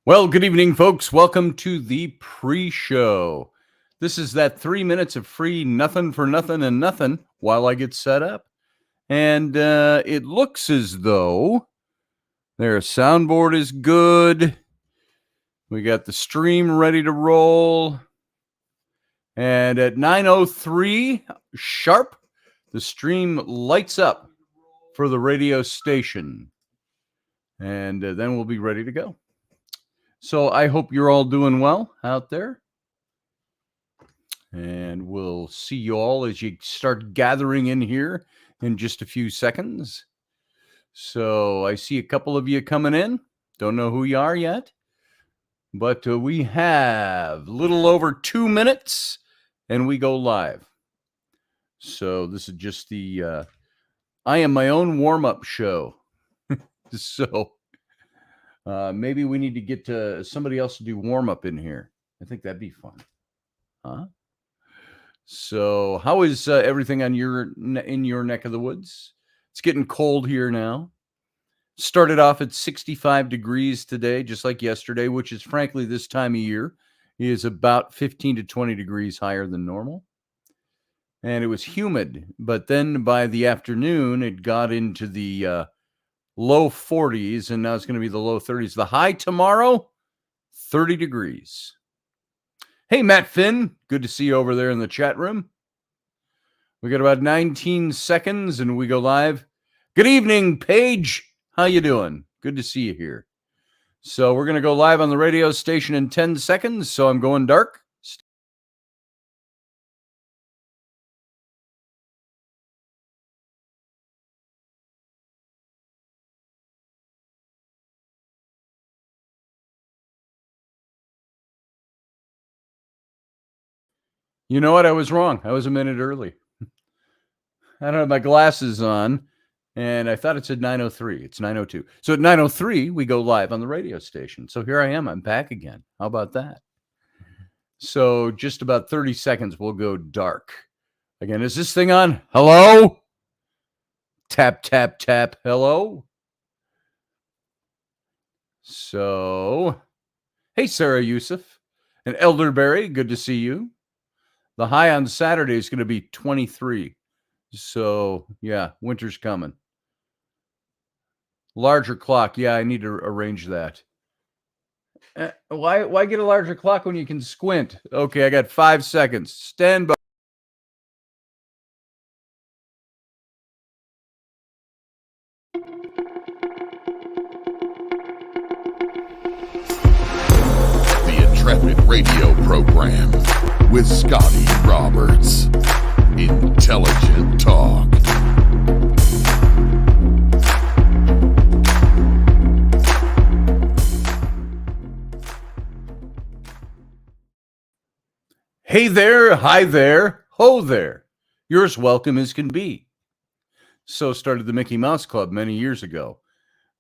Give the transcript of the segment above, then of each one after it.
Well, good evening, folks. Welcome to the pre-show. This is that 3 minutes of free nothing for nothing and nothing while I get set up. And it looks as though their soundboard is good. We got the stream ready to roll. And at 9:03 sharp, the stream lights up for the radio station. And then we'll be ready to go. So I hope you're all doing well out there. And we'll see you all as you start gathering in here in just a few seconds. So I see a couple of you coming in. Don't know who you are yet. But we have a little over 2 minutes and we go live. So this is just the I am my own warm-up show. So maybe we need to get somebody else to do warm-up in here. I think that'd be fun. Huh? So how is everything on in your neck of the woods? It's getting cold here now. Started off at 65 degrees today, just like yesterday, which is frankly this time of year is about 15 to 20 degrees higher than normal. And it was humid, but then by the afternoon, it got into the low 40s, and now it's going to be the low 30s. The high tomorrow, 30 degrees. Hey, Matt Finn, good to see you over there in the chat room. We got about 19 seconds, and we go live. Good evening, Paige. How you doing? Good to see you here. So we're going to go live on the radio station in 10 seconds, so I'm going dark. You know what? I was wrong. I was a minute early. I don't have my glasses on, and I thought it said 9:03. It's 9:02. So at 9:03, we go live on the radio station. So here I am. I'm back again. How about that? So just about 30 seconds, we'll go dark. Again, is this thing on? Hello? Tap, tap, tap. Hello? So, hey, Sarah Yusuf and Elderberry, good to see you. The high on Saturday is going to be 23. So, yeah, winter's coming. Larger clock. Yeah, I need to arrange that. Why get a larger clock when you can squint? Okay, I got 5 seconds. Stand by. The Intrepid radio program with Scotty Roberts. Intelligent talk. Hey there, hi there, ho there. You're as welcome as can be. So started the Mickey Mouse Club many years ago,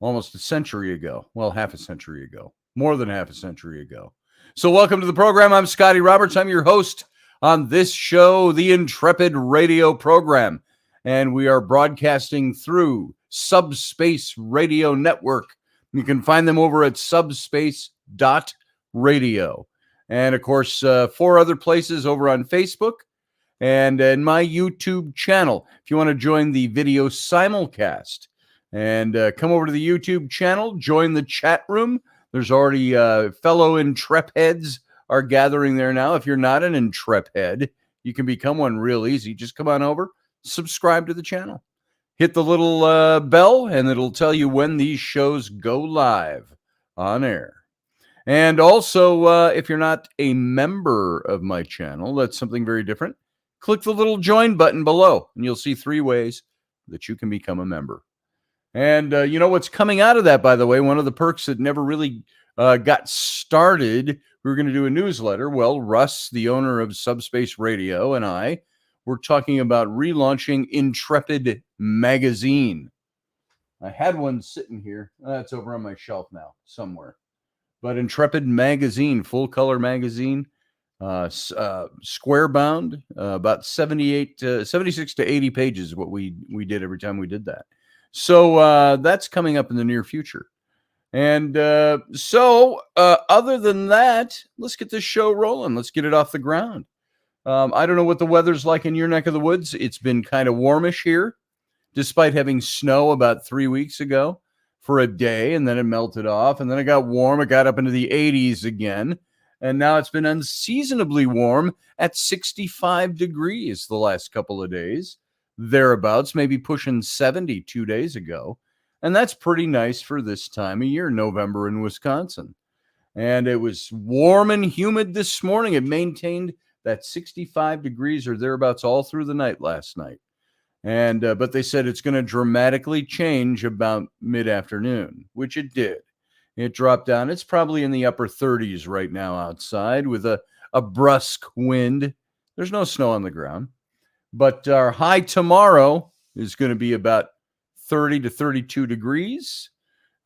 almost a century ago. Well, half a century ago, more than half a century ago. So welcome to the program. I'm Scotty Roberts. I'm your host on this show, the Intrepid radio program. And we are broadcasting through Subspace Radio Network. You can find them over at subspace.radio. And, of course, 4 other places over on Facebook and in my YouTube channel. If you want to join the video simulcast and come over to the YouTube channel, join the chat room. There's already fellow Intrepids are gathering there now. If you're not an Intrepid, you can become one real easy. Just come on over, subscribe to the channel. Hit the little bell, and it'll tell you when these shows go live on air. And also, if you're not a member of my channel, that's something very different. Click the little join button below, and you'll see 3 ways that you can become a member. And you know what's coming out of that, by the way, one of the perks that never really got started, we were going to do a newsletter. Well, Russ, the owner of Subspace Radio, and I were talking about relaunching Intrepid magazine. I had one sitting here. That's over on my shelf now somewhere. But Intrepid magazine, full color magazine, square bound, about 76 to 80 pages, what we did every time we did that. So that's coming up in the near future. And other than that, let's get this show rolling. Let's get it off the ground. I don't know what the weather's like in your neck of the woods. It's been kind of warmish here, despite having snow about 3 weeks ago for a day, and then it melted off, and then it got warm. It got up into the 80s again, and now it's been unseasonably warm at 65 degrees the last couple of days, thereabouts, maybe pushing 70 2 days ago. And that's pretty nice for this time of year, November in Wisconsin. And it was warm and humid this morning. It maintained that 65 degrees or thereabouts all through the night last night. And but they said it's going to dramatically change about mid-afternoon, which it did. It dropped down. It's probably in the upper 30s right now outside with a brusque wind. There's no snow on the ground. But our high tomorrow is going to be about 30 to 32 degrees.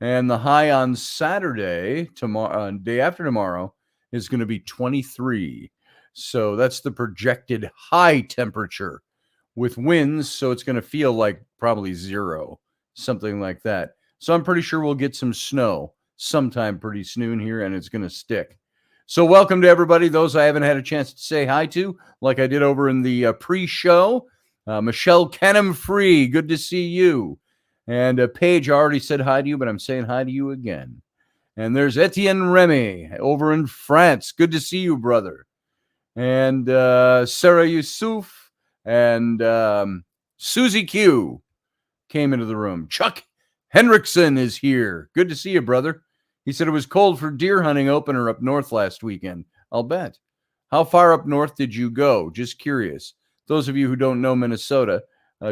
And the high on Saturday, tomorrow, day after tomorrow, is going to be 23. So that's the projected high temperature with winds. So it's going to feel like probably 0, something like that. So I'm pretty sure we'll get some snow sometime pretty soon here, and it's going to stick. So welcome to everybody, those I haven't had a chance to say hi to, like I did over in the pre-show. Michelle Canham-Free, good to see you. And Paige already said hi to you, but I'm saying hi to you again. And there's Etienne Remy over in France. Good to see you, brother. And Sarah Yusuf and Susie Q came into the room. Chuck Henriksen is here. Good to see you, brother. He said it was cold for deer hunting opener up north last weekend. I'll bet. How far up north did you go? Just curious. Those of you who don't know Minnesota,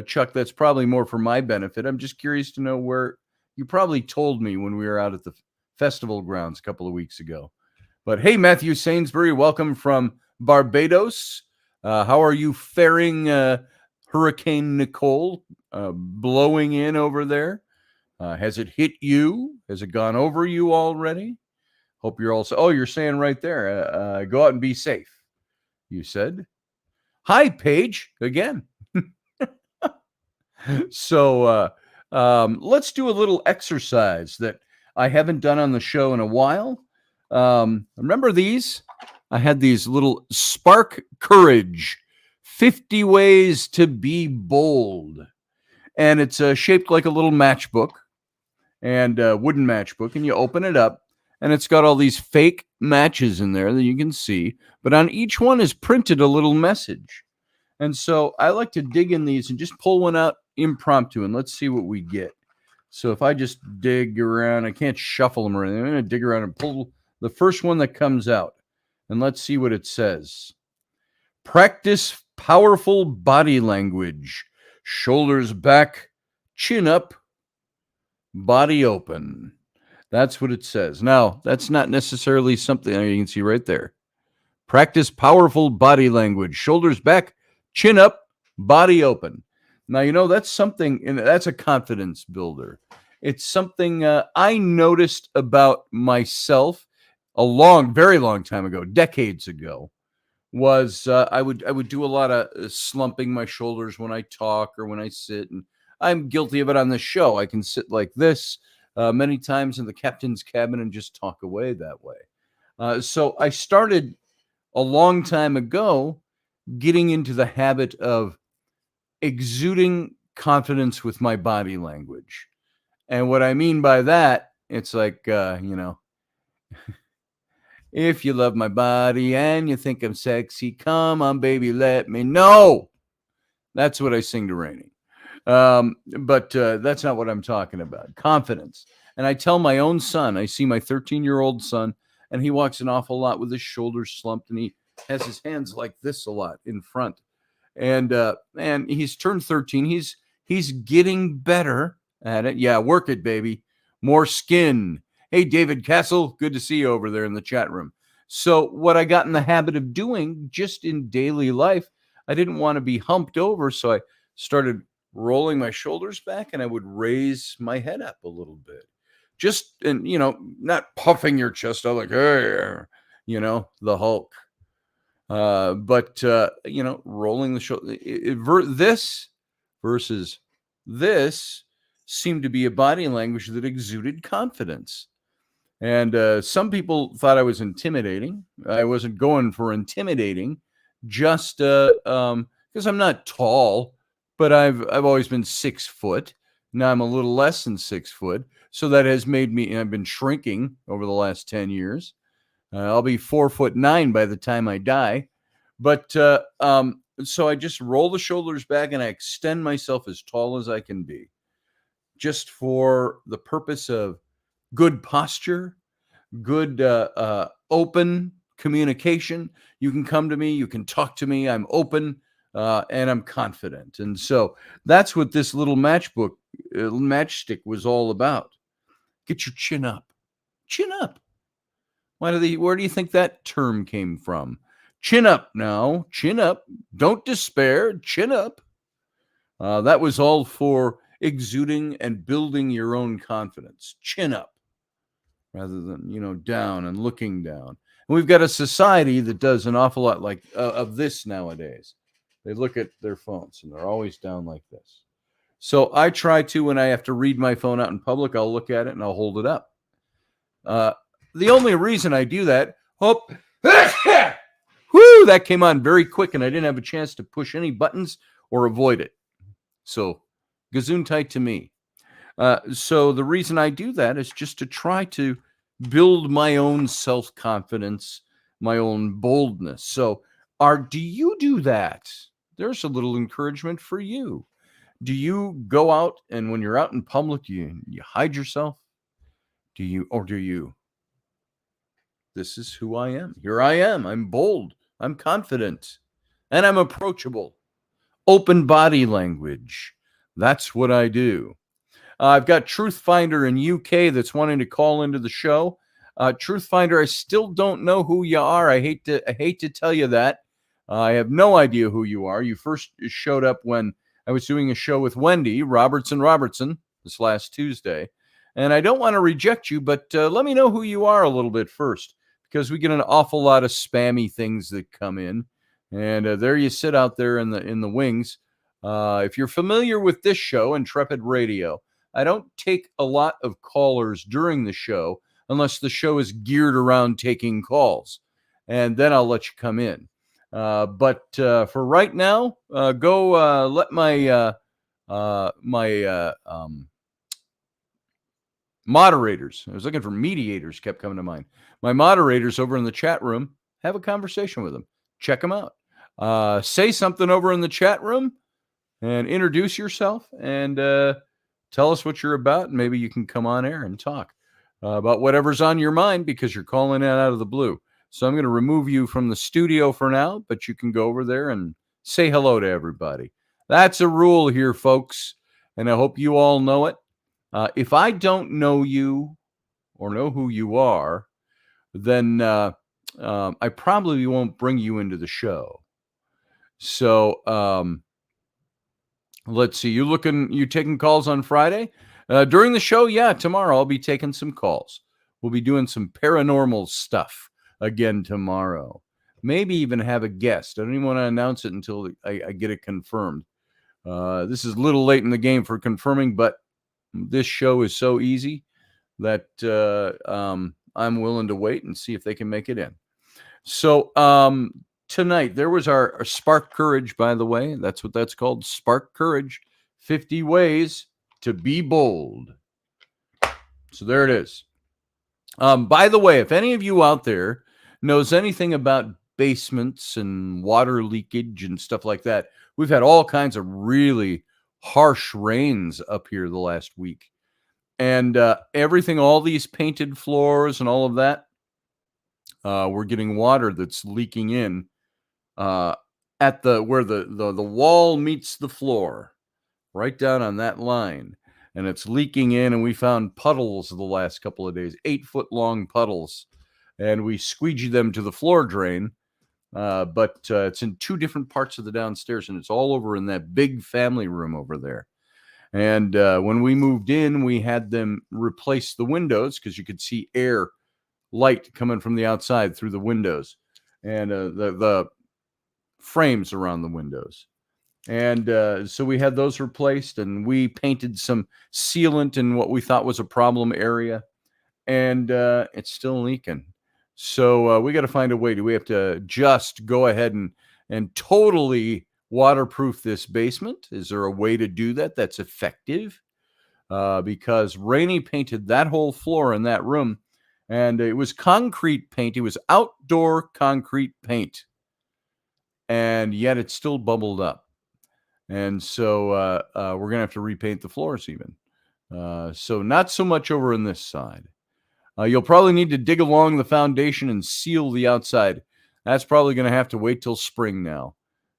Chuck, that's probably more for my benefit. I'm just curious to know where. You probably told me when we were out at the festival grounds a couple of weeks ago. But hey, Matthew Sainsbury, welcome from Barbados. How are you faring, Hurricane Nicole, blowing in over there? Has it hit you? Has it gone over you already? Hope you're also. Oh, you're saying right there, go out and be safe, you said. Hi, Paige, again. So let's do a little exercise that I haven't done on the show in a while. Remember these? I had these little Spark Courage 50 Ways to Be Bold. And it's shaped like a little matchbook and wooden matchbook. And you open it up and it's got all these fake matches in there that you can see. But on each one is printed a little message. And so I like to dig in these and just pull one out impromptu and let's see what we get. So if I just dig around, I can't shuffle them or anything. I'm going to dig around and pull the first one that comes out. And let's see what it says. Practice powerful body language. Shoulders back, chin up, body open. That's what it says. Now, that's not necessarily something you can see right there. Practice powerful body language. Shoulders back, chin up, body open. Now, you know, that's something, and that's a confidence builder. It's something I noticed about myself a very long time ago, decades ago, was I would do a lot of slumping my shoulders when I talk or when I sit, and I'm guilty of it on the show. I can sit like this many times in the captain's cabin and just talk away that way. So I started a long time ago getting into the habit of exuding confidence with my body language. And what I mean by that, it's like, if you love my body and you think I'm sexy, come on, baby, let me know. That's what I sing to Rainey. But that's not what I'm talking about. Confidence. And I tell my own son, I see my 13-year-old son, and he walks an awful lot with his shoulders slumped, and he has his hands like this a lot in front. And he's turned 13. He's getting better at it. Yeah, work it, baby. More skin. Hey, David Castle, good to see you over there in the chat room. So what I got in the habit of doing just in daily life, I didn't want to be humped over, so I started rolling my shoulders back, and I would raise my head up a little bit. Just, and, not puffing your chest out like, hey, the Hulk. But rolling the shoulder. This versus this seemed to be a body language that exuded confidence. And some people thought I was intimidating. I wasn't going for intimidating, just because I'm not tall, but I've always been 6 foot. Now I'm a little less than 6 foot, so that has made me. I've been shrinking over the last 10 years. I'll be 4'9" by the time I die, but so I just roll the shoulders back and I extend myself as tall as I can be, just for the purpose of good posture, good open communication. You can come to me, you can talk to me. I'm open and I'm confident, and so that's what this little matchstick was all about. Get your chin up, chin up. Where do you think that term came from? Chin up now, chin up. Don't despair, chin up. That was all for exuding and building your own confidence. Chin up, rather than down and looking down. And we've got a society that does an awful lot like of this nowadays. They look at their phones and they're always down like this. So I try to, when I have to read my phone out in public, I'll look at it and I'll hold it up. The only reason I do that, whoo, that came on very quick and I didn't have a chance to push any buttons or avoid it. So gesundheit to me. So the reason I do that is just to try to build my own self-confidence, my own boldness. So do you do that? There's a little encouragement for you. Do you go out and when you're out in public, you hide yourself? Do you? This is who I am. Here I am. I'm bold. I'm confident. And I'm approachable. Open body language. That's what I do. I've got Truthfinder in UK that's wanting to call into the show. Truthfinder, I still don't know who you are. I hate to tell you that. I have no idea who you are. You first showed up when I was doing a show with Wendy Robertson this last Tuesday. And I don't want to reject you, but let me know who you are a little bit first, because we get an awful lot of spammy things that come in. And there you sit out there in the wings. If you're familiar with this show, Intrepid Radio, I don't take a lot of callers during the show unless the show is geared around taking calls. And then I'll let you come in. But for right now, go let my moderators, I was looking for mediators, kept coming to mind. My moderators over in the chat room, have a conversation with them. Check them out. Say something over in the chat room and introduce yourself and tell us what you're about. And maybe you can come on air and talk about whatever's on your mind, because you're calling in out of the blue. So I'm going to remove you from the studio for now, but you can go over there and say hello to everybody. That's a rule here, folks, and I hope you all know it. If I don't know you or know who you are, then I probably won't bring you into the show. So let's see. You taking calls on Friday? During the show? Yeah, tomorrow I'll be taking some calls. We'll be doing some paranormal stuff again tomorrow. Maybe even have a guest. I don't even want to announce it until I get it confirmed. This is a little late in the game for confirming, but this show is so easy that I'm willing to wait and see if they can make it in. So tonight, there was our Spark Courage, by the way. That's what that's called, Spark Courage. 50 ways to be bold. So there it is. By the way, if any of you out there knows anything about basements and water leakage and stuff like that, we've had all kinds of really harsh rains up here the last week. And everything, all these painted floors and all of that, we're getting water that's leaking in at where the wall meets the floor, right down on that line. And it's leaking in, and we found puddles the last couple of days, 8-foot-long puddles. And we squeegee them to the floor drain. But it's in 2 different parts of the downstairs, and it's all over in that big family room over there. And when we moved in, we had them replace the windows because you could see light coming from the outside through the windows and the frames around the windows. And so we had those replaced, and we painted some sealant in what we thought was a problem area. and it's still leaking. So we got to find a way. Do we have to just go ahead and totally waterproof this basement? Is there a way to do that that's effective? Because Rainey painted that whole floor in that room, and it was concrete paint. It was outdoor concrete paint, and yet it still bubbled up. And so we're going to have to repaint the floors even. So not so much over on this side. You'll probably need to dig along the foundation and seal the outside. That's probably going to have to wait till spring now.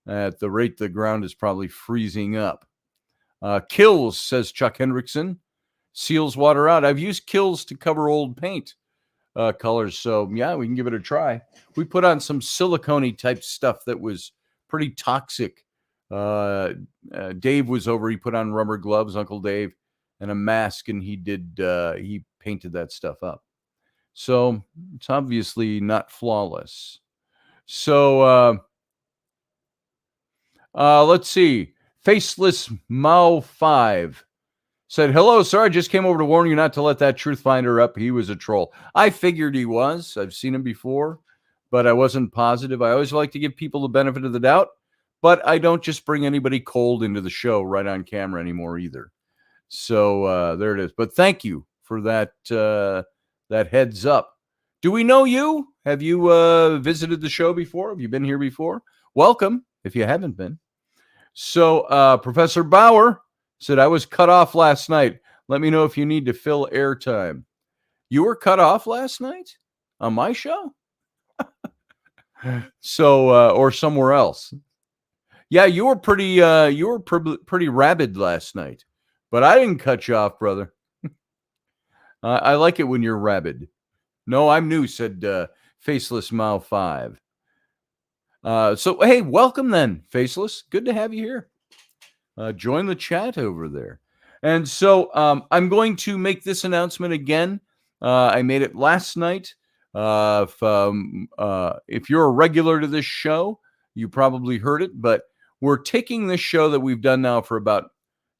At the rate the ground is probably freezing up. Kills, says Chuck Hendrickson. Seals water out. I've used Kills to cover old paint colors. So, yeah, we can give it a try. We put on some silicone-y type stuff that was pretty toxic. Dave was over. He put on rubber gloves, Uncle Dave, and a mask, and he painted that stuff up. So it's obviously not flawless. So let's see. Faceless Mao 5 said, "Hello, sir. I just came over to warn you not to let that truth finder up. He was a troll." I figured he was. I've seen him before, but I wasn't positive. I always like to give people the benefit of the doubt, but I don't just bring anybody cold into the show right on camera anymore either. So there it is. But thank you for that heads up. Do we know you? Have you visited the show before? Have you been here before? Welcome, if you haven't been. So Professor Bauer said, "I was cut off last night. Let me know if you need to fill airtime." You were cut off last night on my show? So, or somewhere else. Yeah, you were pretty rabid last night, but I didn't cut you off, brother. I like it when you're rabid. No, I'm new, said Faceless Mao 5. So, hey, welcome then, Faceless. Good to have you here. Join the chat over there. And so I'm going to make this announcement again. I made it last night. If you're a regular to this show, you probably heard it, but we're taking this show that we've done now for about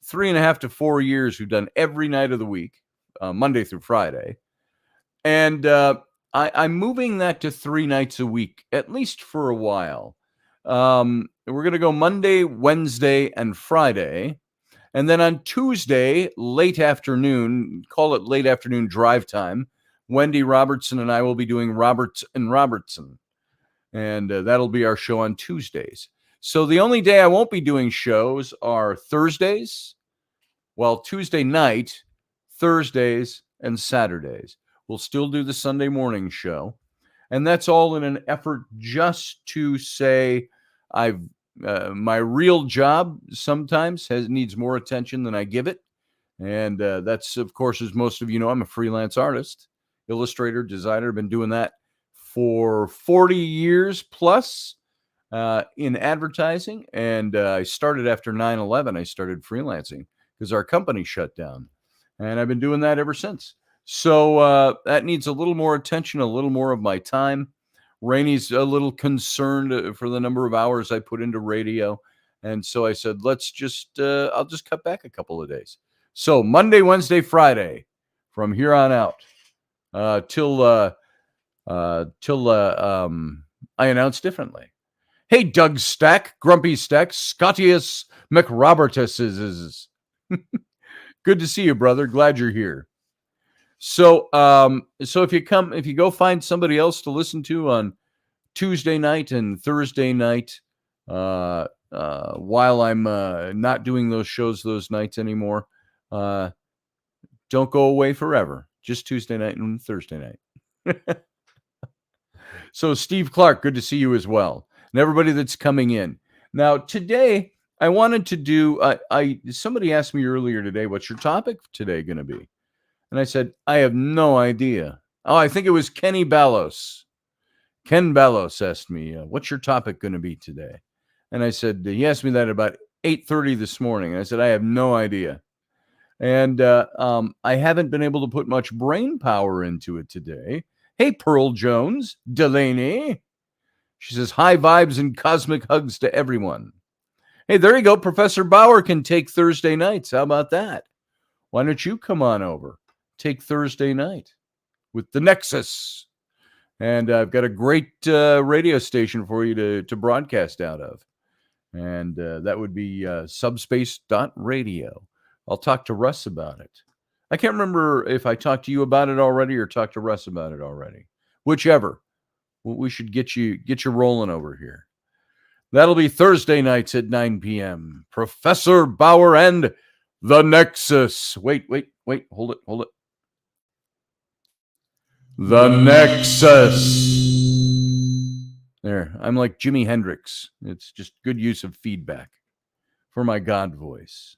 3.5 to 4 years. We've done every night of the week, Monday through Friday. And I'm moving that to 3 nights a week, at least for a while. We're going to go Monday, Wednesday, and Friday. And then on Tuesday, late afternoon, call it late afternoon drive time, Wendy Robertson and I will be doing Roberts and Robertson. And that'll be our show on Tuesdays. So the only day I won't be doing shows are Thursdays, well, Tuesday night, Thursdays, and Saturdays. We'll still do the Sunday morning show. And that's all in an effort just to say my real job sometimes needs more attention than I give it. And that's, of course, as most of you know, I'm a freelance artist, illustrator, designer. I've been doing that for 40 years plus in advertising. And I started after 9/11. I started freelancing because our company shut down. And I've been doing that ever since. So that needs a little more attention, a little more of my time. Rainey's a little concerned for the number of hours I put into radio. And so I said, I'll just cut back a couple of days. So Monday, Wednesday, Friday, from here on out, till I announce differently. Hey, Doug Stack, Grumpy Stack, Scottius McRobertus is. Good to see you, brother. Glad you're here. So if you go find somebody else to listen to on Tuesday night and Thursday night, while I'm not doing those shows those nights anymore, don't go away forever. Just Tuesday night and Thursday night. So Steve Clark, good to see you as well, and everybody that's coming in. Now today, I wanted to do. Somebody asked me earlier today, "What's your topic today going to be?" And I said, I have no idea. Oh, I think it was Kenny Ballos. Ken Ballos asked me, "What's your topic going to be today?" And I said, he asked me that about 8:30 this morning. And I said, I have no idea. And I haven't been able to put much brain power into it today. Hey, Pearl Jones, Delaney. She says, high vibes and cosmic hugs to everyone. Hey, there you go. Professor Bauer can take Thursday nights. How about that? Why don't you come on over? Take Thursday night. with the Nexus. And I've got a great radio station for you to broadcast out of. And that would be subspace.radio. I'll talk to Russ about it. I can't remember if I talked to you about it already or talked to Russ about it already. Whichever. We should get you rolling over here. That'll be Thursday nights at 9 p.m. Professor Bauer and the Nexus. Wait. Hold it. The Nexus. There. I'm like Jimi Hendrix. It's just good use of feedback for my God voice.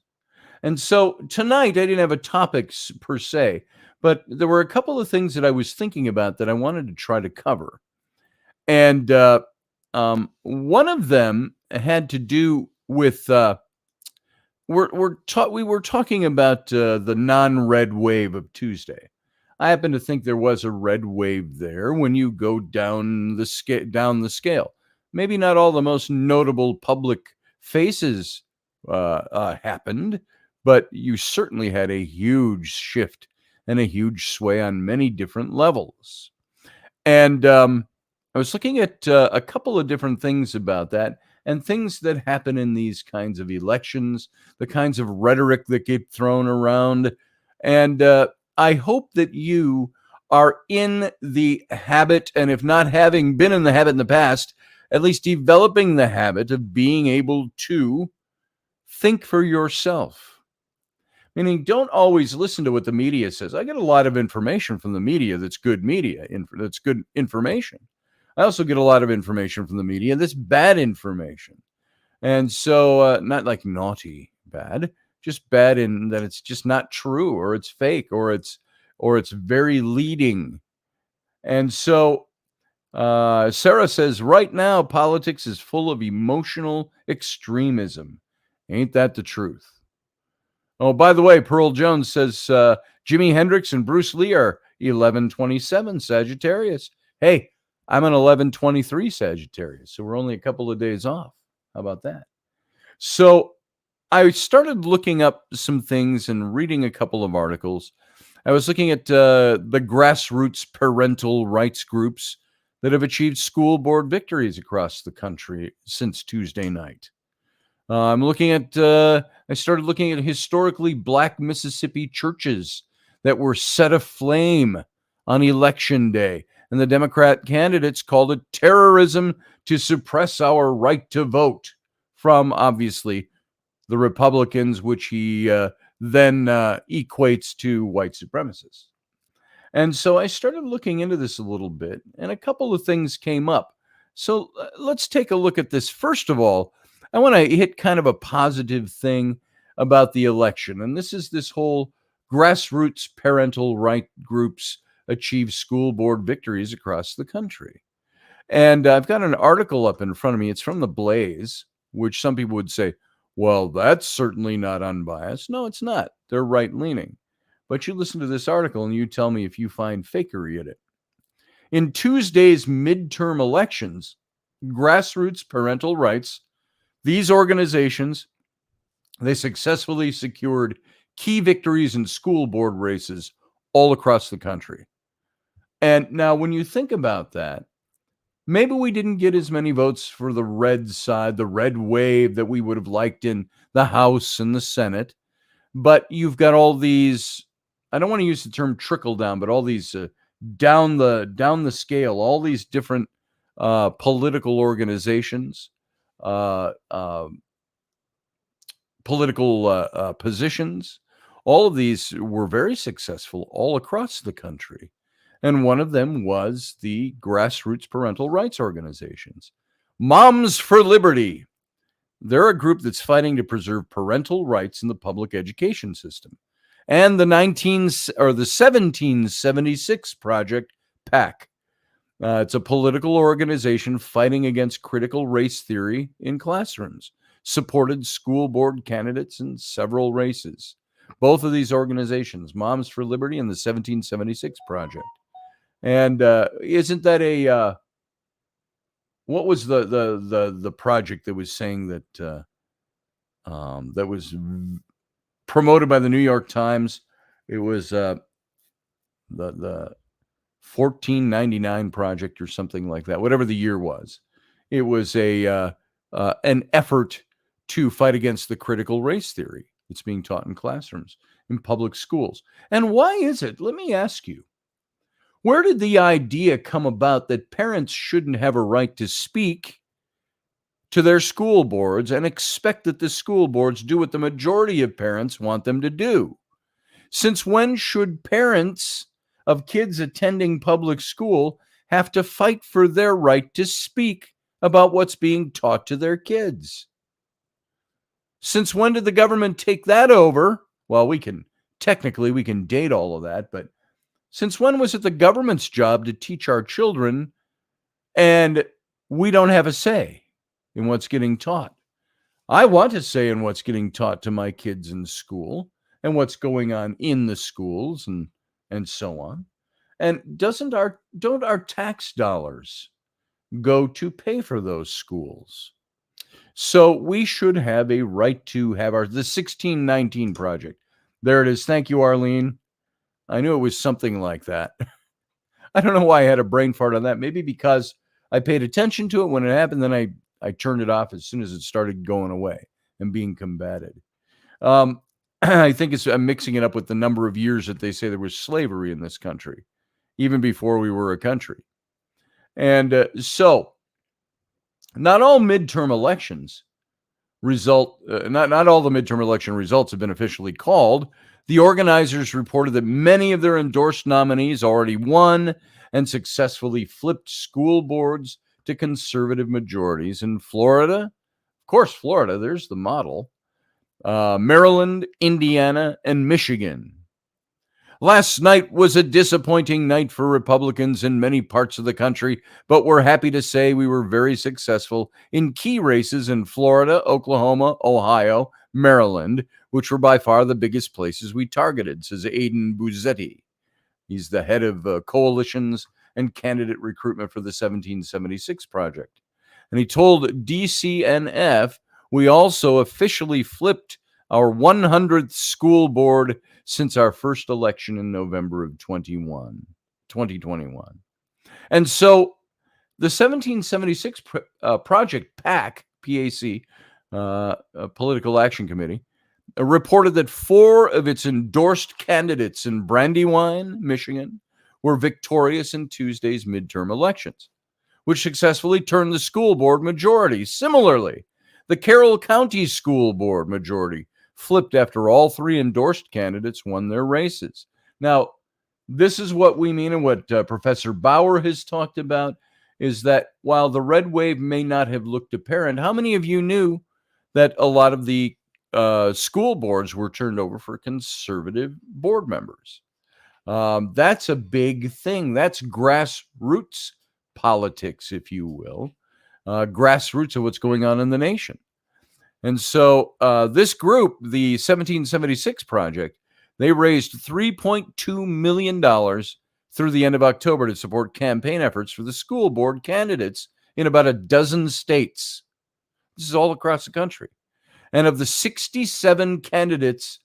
And so tonight I didn't have a topic per se, but there were a couple of things that I was thinking about that I wanted to try to cover. And one of them had to do with we were talking about the non-red wave of Tuesday. I happen to think there was a red wave there when you go down the scale. Maybe not all the most notable public faces happened, but you certainly had a huge shift and a huge sway on many different levels. And I was looking at a couple of different things about that and things that happen in these kinds of elections, the kinds of rhetoric that get thrown around. And I hope that you are in the habit, and if not having been in the habit in the past, at least developing the habit of being able to think for yourself. Meaning, don't always listen to what the media says. I get a lot of information from the media that's good media, that's good information. I also get a lot of information from the media that's bad information. And so, not like naughty bad, just bad in that it's just not true, or it's fake, or it's very leading. And so, Sarah says, right now, politics is full of emotional extremism. Ain't that the truth? Oh, by the way, Pearl Jones says Jimi Hendrix and Bruce Lee are 11/27 Sagittarius. Hey, I'm an 11/23 Sagittarius, so we're only a couple of days off. How about that? So I started looking up some things and reading a couple of articles. I was looking at the grassroots parental rights groups that have achieved school board victories across the country since Tuesday night. I'm looking at, I started looking at historically Black Mississippi churches that were set aflame on Election Day. And the Democrat candidates called it terrorism to suppress our right to vote, from obviously the Republicans, which he then equates to white supremacists. And so I started looking into this a little bit, and a couple of things came up. So let's take a look at this. First of all, I want to hit kind of a positive thing about the election. And this is this whole grassroots parental right groups achieve school board victories across the country. And I've got an article up in front of me. It's from The Blaze, which some people would say, well, that's certainly not unbiased. No, it's not. They're right-leaning. But you listen to this article and you tell me if you find fakery in it. In Tuesday's midterm elections, grassroots parental rights, these organizations, they successfully secured key victories in school board races all across the country. And now when you think about that, maybe we didn't get as many votes for the red side, the red wave that we would have liked in the House and the Senate. But you've got all these, I don't want to use the term trickle down, but all these down the scale, all these different political organizations, political positions. All of these were very successful all across the country. And one of them was the grassroots parental rights organizations. Moms for Liberty. They're a group that's fighting to preserve parental rights in the public education system. And the 1776 Project, PAC. It's a political organization fighting against critical race theory in classrooms, supported school board candidates in several races. Both of these organizations, Moms for Liberty and the 1776 Project. And isn't that a what was the project that was saying that that was promoted by the New York Times? It was the 1499 project or something like that, whatever the year was. It was an effort to fight against the critical race theory that's being taught in classrooms in public schools. And why is it? Let me ask you, where did the idea come about that parents shouldn't have a right to speak to their school boards and expect that the school boards do what the majority of parents want them to do? Since when should parents of kids attending public school have to fight for their right to speak about what's being taught to their kids? Since when did the government take that over? Well, we can date all of that, but since when was it the government's job to teach our children and we don't have a say in what's getting taught? I want to say in what's getting taught to my kids in school and what's going on in the schools and so on. And don't our tax dollars go to pay for those schools? So we should have a right to have the 1619 project. There it is. Thank you, Arlene. I knew it was something like that. I don't know why I had a brain fart on that. Maybe because I paid attention to it when it happened, then I turned it off as soon as it started going away and being combated. I think I'm mixing it up with the number of years that they say there was slavery in this country, even before we were a country. And so not all midterm elections not all the midterm election results have been officially called. The organizers reported that many of their endorsed nominees already won and successfully flipped school boards to conservative majorities in Florida. Of course, Florida, there's the model. Maryland, Indiana, and Michigan. Last night was a disappointing night for Republicans in many parts of the country, but we're happy to say we were very successful in key races in Florida, Oklahoma, Ohio, Maryland, which were by far the biggest places we targeted, says Aiden Buzzetti. He's the head of coalitions and candidate recruitment for the 1776 Project. And he told DCNF, we also officially flipped our 100th school board since our first election in November of 2021. And so the 1776 Project, PAC, Political Action Committee, reported that 4 of its endorsed candidates in Brandywine, Michigan, were victorious in Tuesday's midterm elections, which successfully turned the school board majority. Similarly, the Carroll County School Board majority flipped after all 3 endorsed candidates won their races. Now, this is what we mean, and what Professor Bauer has talked about, is that while the red wave may not have looked apparent, how many of you knew that a lot of the school boards were turned over for conservative board members? That's a big thing. That's grassroots politics, if you will, grassroots of what's going on in the nation. And so this group, the 1776 Project, they raised $3.2 million through the end of October to support campaign efforts for the school board candidates in about a dozen states. This is all across the country. And of the 67 candidates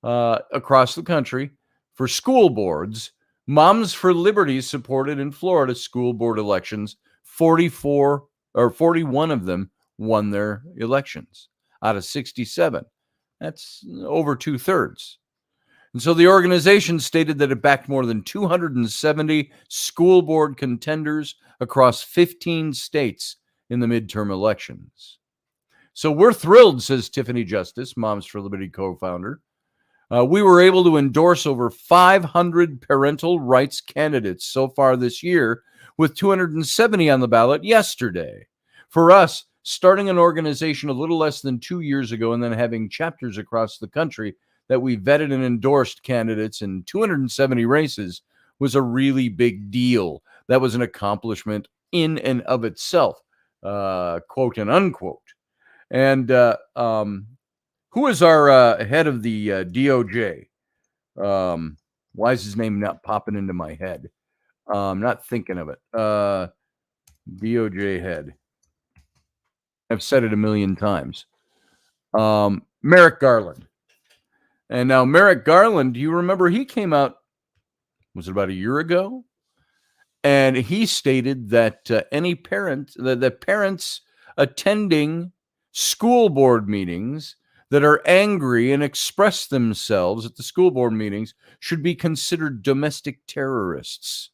across the country for school boards, Moms for Liberty supported in Florida school board elections. 41 of them won their elections out of 67. That's over 2/3. And so the organization stated that it backed more than 270 school board contenders across 15 states in the midterm elections. So we're thrilled, says Tiffany Justice, Moms for Liberty co-founder. We were able to endorse over 500 parental rights candidates so far this year, with 270 on the ballot yesterday. For us, starting an organization a little less than 2 years ago and then having chapters across the country that we vetted and endorsed candidates in 270 races was a really big deal. That was an accomplishment in and of itself, quote and unquote. And who is our head of the DOJ? Why is his name not popping into my head? I'm not thinking of it. DOJ head. I've said it a million times. Merrick Garland. And now Merrick Garland, do you remember he came out, was it about a year ago? And he stated that that parents attending school board meetings that are angry and express themselves at the school board meetings should be considered domestic terrorists.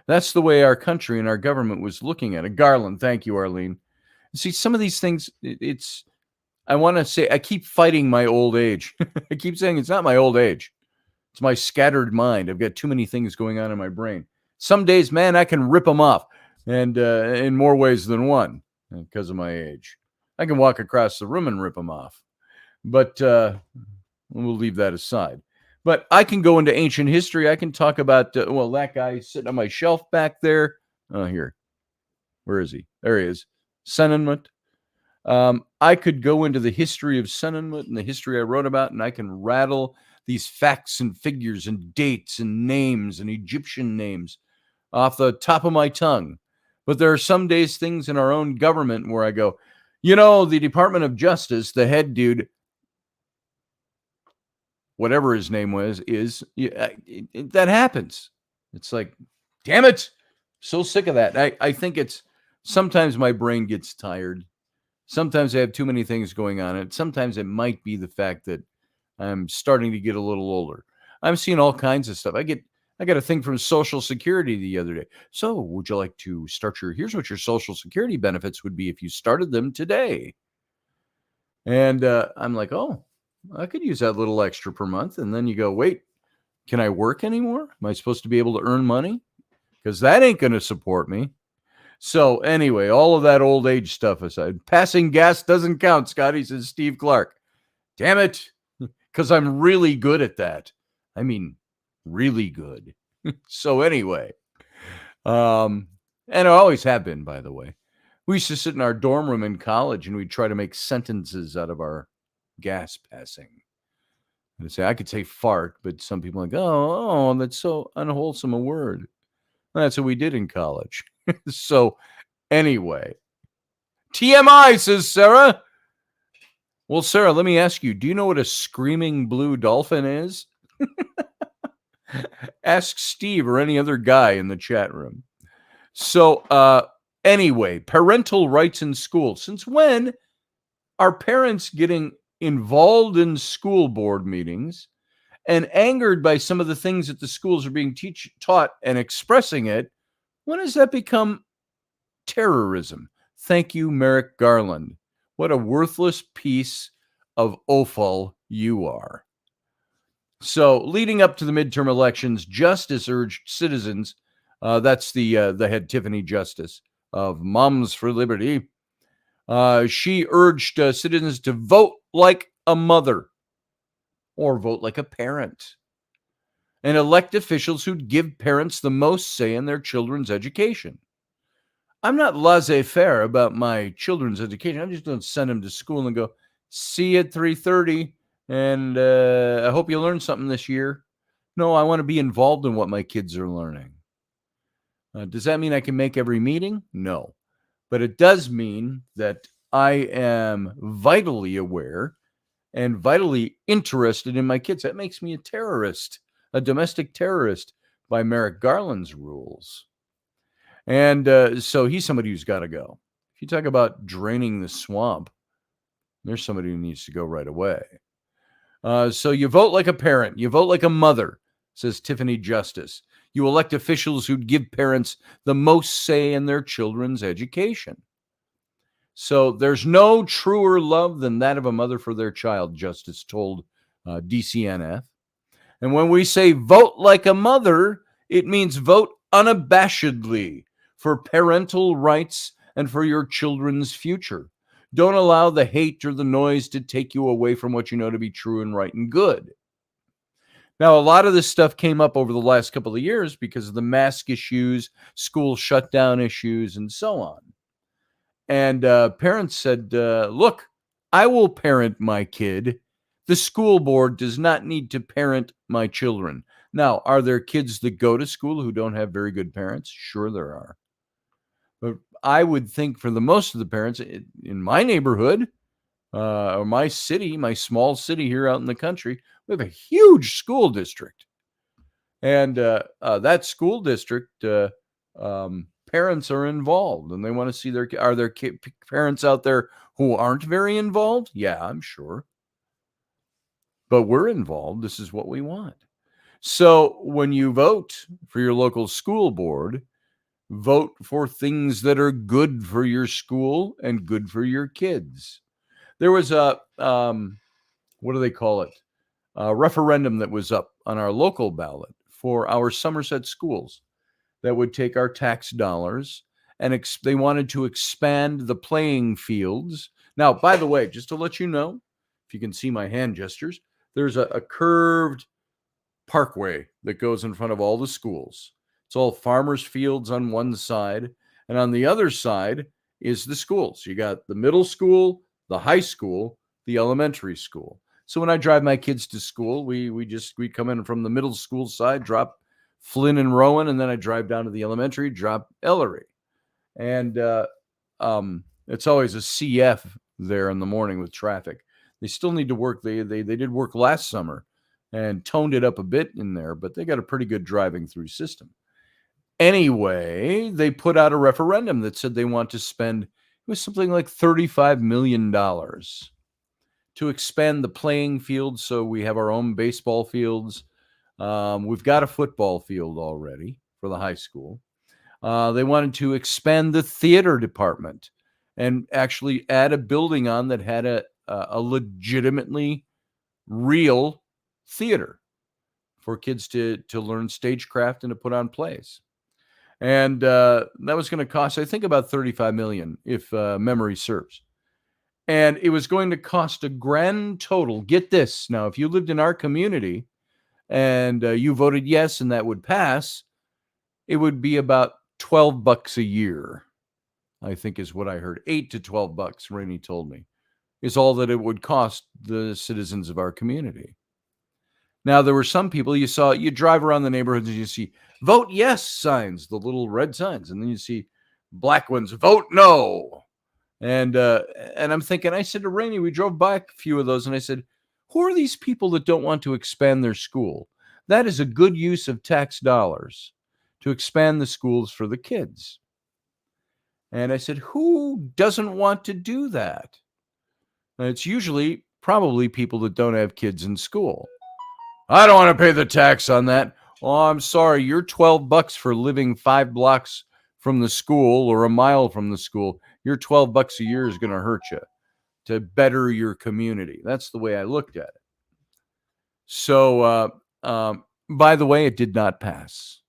That's the way our country and our government was looking at it. Garland, thank you, Arlene. See, some of these things, I want to say, I keep fighting my old age. I keep saying it's not my old age. It's my scattered mind. I've got too many things going on in my brain. Some days, man, I can rip them off, and in more ways than one, because of my age. I can walk across the room and rip them off. But we'll leave that aside. But I can go into ancient history. I can talk about, that guy sitting on my shelf back there. Oh, here. Where is he? There he is. Senenmut. I could go into the history of Senenmut and the history I wrote about, and I can rattle these facts and figures and dates and names and Egyptian names off the top of my tongue. But there are some days things in our own government where I go, the Department of Justice, the head dude, whatever his name was, that happens. It's like, damn it. So sick of that. I think it's sometimes my brain gets tired. Sometimes I have too many things going on. And sometimes it might be the fact that I'm starting to get a little older. I'm seeing all kinds of stuff. I got a thing from Social Security the other day. So would you like to start here's what your Social Security benefits would be if you started them today. And I'm like, oh, I could use that little extra per month. And then you go, wait, can I work anymore? Am I supposed to be able to earn money? Because that ain't going to support me. So anyway, all of that old age stuff aside, passing gas doesn't count, Scotty, says Steve Clark. Damn it. Because I'm really good at that. I mean, really good. So anyway, and I always have been, by the way. We used to sit in our dorm room in college and we'd try to make sentences out of our gas passing. And say, I could say fart, but some people are like, oh, that's so unwholesome a word. That's what we did in college. So anyway, TMI, says Sarah. Well, Sarah, let me ask you, do you know what a screaming blue dolphin is? Ask Steve or any other guy in the chat room. So anyway, parental rights in school. Since when are parents getting involved in school board meetings and angered by some of the things that the schools are being taught and expressing it? When does that become terrorism? Thank you, Merrick Garland. What a worthless piece of offal you are. So leading up to the midterm elections, Justice urged citizens, that's the head Tiffany Justice of Moms for Liberty. She urged citizens to vote like a mother or vote like a parent and elect officials who'd give parents the most say in their children's education. I'm not laissez-faire about my children's education. I just don't send them to school and go, see you at 3:30, and I hope you learned something this year. No, I want to be involved in what my kids are learning. Does that mean I can make every meeting? No. But it does mean that I am vitally aware and vitally interested in my kids. That makes me a terrorist, a domestic terrorist by Merrick Garland's rules. And so he's somebody who's got to go. If you talk about draining the swamp, there's somebody who needs to go right away. So you vote like a parent. You vote like a mother, says Tiffany Justice. You elect officials who'd give parents the most say in their children's education. So there's no truer love than that of a mother for their child, Justice told DCNF. And when we say vote like a mother, it means vote unabashedly for parental rights and for your children's future. Don't allow the hate or the noise to take you away from what you know to be true and right and good. Now, a lot of this stuff came up over the last couple of years because of the mask issues, school shutdown issues, and so on. And parents said, look, I will parent my kid. The school board does not need to parent my children. Now, are there kids that go to school who don't have very good parents? Sure, there are. But I would think for the most of the parents in my neighborhood or my city, my small city here out in the country, we have a huge school district. And that school district, parents are involved, and they want to see are there parents out there who aren't very involved? Yeah, I'm sure. But we're involved. This is what we want. So when you vote for your local school board, vote for things that are good for your school and good for your kids. There was a, what do they call it? A referendum that was up on our local ballot for our Somerset schools that would take our tax dollars and they wanted to expand the playing fields. Now, by the way, just to let you know, if you can see my hand gestures, there's a curved parkway that goes in front of all the schools. It's all farmers' fields on one side, and on the other side is the schools. You got the middle school, the high school, the elementary school. So when I drive my kids to school, we come in from the middle school side, drop Flynn and Rowan, and then I drive down to the elementary, drop Ellery. And it's always a CF there in the morning with traffic. They still need to work. They did work last summer and toned it up a bit in there, but they got a pretty good driving through system. Anyway, they put out a referendum that said they want to spend, it was something like $35 million to expand the playing field. So we have our own baseball fields. We've got a football field already for the high school. They wanted to expand the theater department and actually add a building on that had a legitimately real theater for kids to learn stagecraft and to put on plays. And that was going to cost, I think, about $35 million, if memory serves. And it was going to cost a grand total. Get this. Now, if you lived in our community and you voted yes and that would pass, it would be about $12 a year, I think is what I heard. $8 to $12, Rainey told me, is all that it would cost the citizens of our community. Now, there were some people you drive around the neighborhoods and you see vote yes signs, the little red signs, and then you see black ones, vote no. And I'm thinking, I said to Rainey, we drove by a few of those, and I said, who are these people that don't want to expand their school? That is a good use of tax dollars to expand the schools for the kids. And I said, who doesn't want to do that? And it's usually probably people that don't have kids in school. I don't want to pay the tax on that. Oh, I'm sorry. You're $12 for living 5 blocks from the school or a mile from the school. Your $12 a year is going to hurt you to better your community. That's the way I looked at it. So, by the way, it did not pass.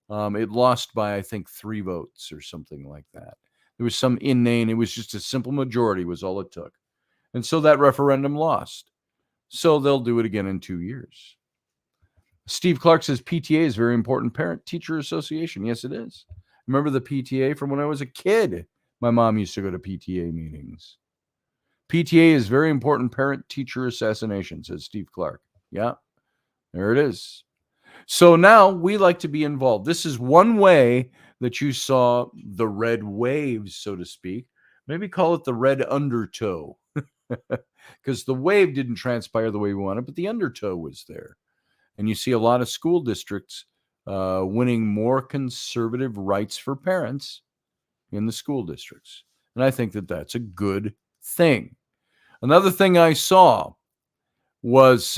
It lost by, I think, 3 votes or something like that. There was some inane. It was just a simple majority was all it took. And so that referendum lost. So they'll do it again in 2 years. Steve Clark says PTA is very important. Parent-Teacher Association. Yes, it is. Remember the PTA from when I was a kid? My mom used to go to PTA meetings. PTA is very important. Parent-Teacher Assassination, says Steve Clark. Yeah, there it is. So now we like to be involved. This is one way that you saw the red waves, so to speak. Maybe call it the red undertow, because the wave didn't transpire the way we wanted, but the undertow was there. And you see a lot of school districts winning more conservative rights for parents in the school districts. And I think that that's a good thing. Another thing I saw was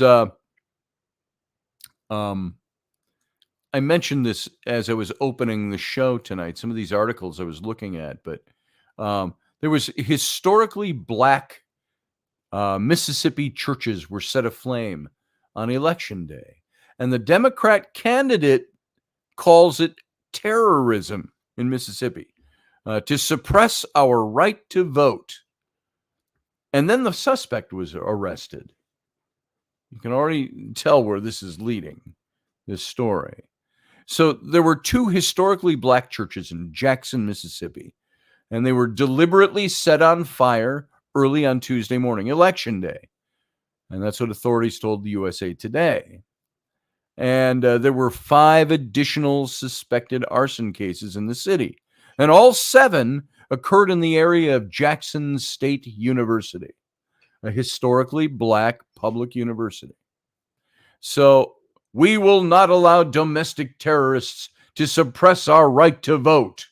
I mentioned this as I was opening the show tonight, some of these articles I was looking at, but there was historically black Mississippi churches were set aflame on Election Day. And the Democrat candidate calls it terrorism in Mississippi to suppress our right to vote. And then the suspect was arrested. You can already tell where this is leading, this story. So there were 2 historically black churches in Jackson, Mississippi, and they were deliberately set on fire early on Tuesday morning, Election Day. And that's what authorities told the USA Today. And there were 5 additional suspected arson cases in the city. And all 7 occurred in the area of Jackson State University, a historically black public university. So We will not allow domestic terrorists to suppress our right to vote.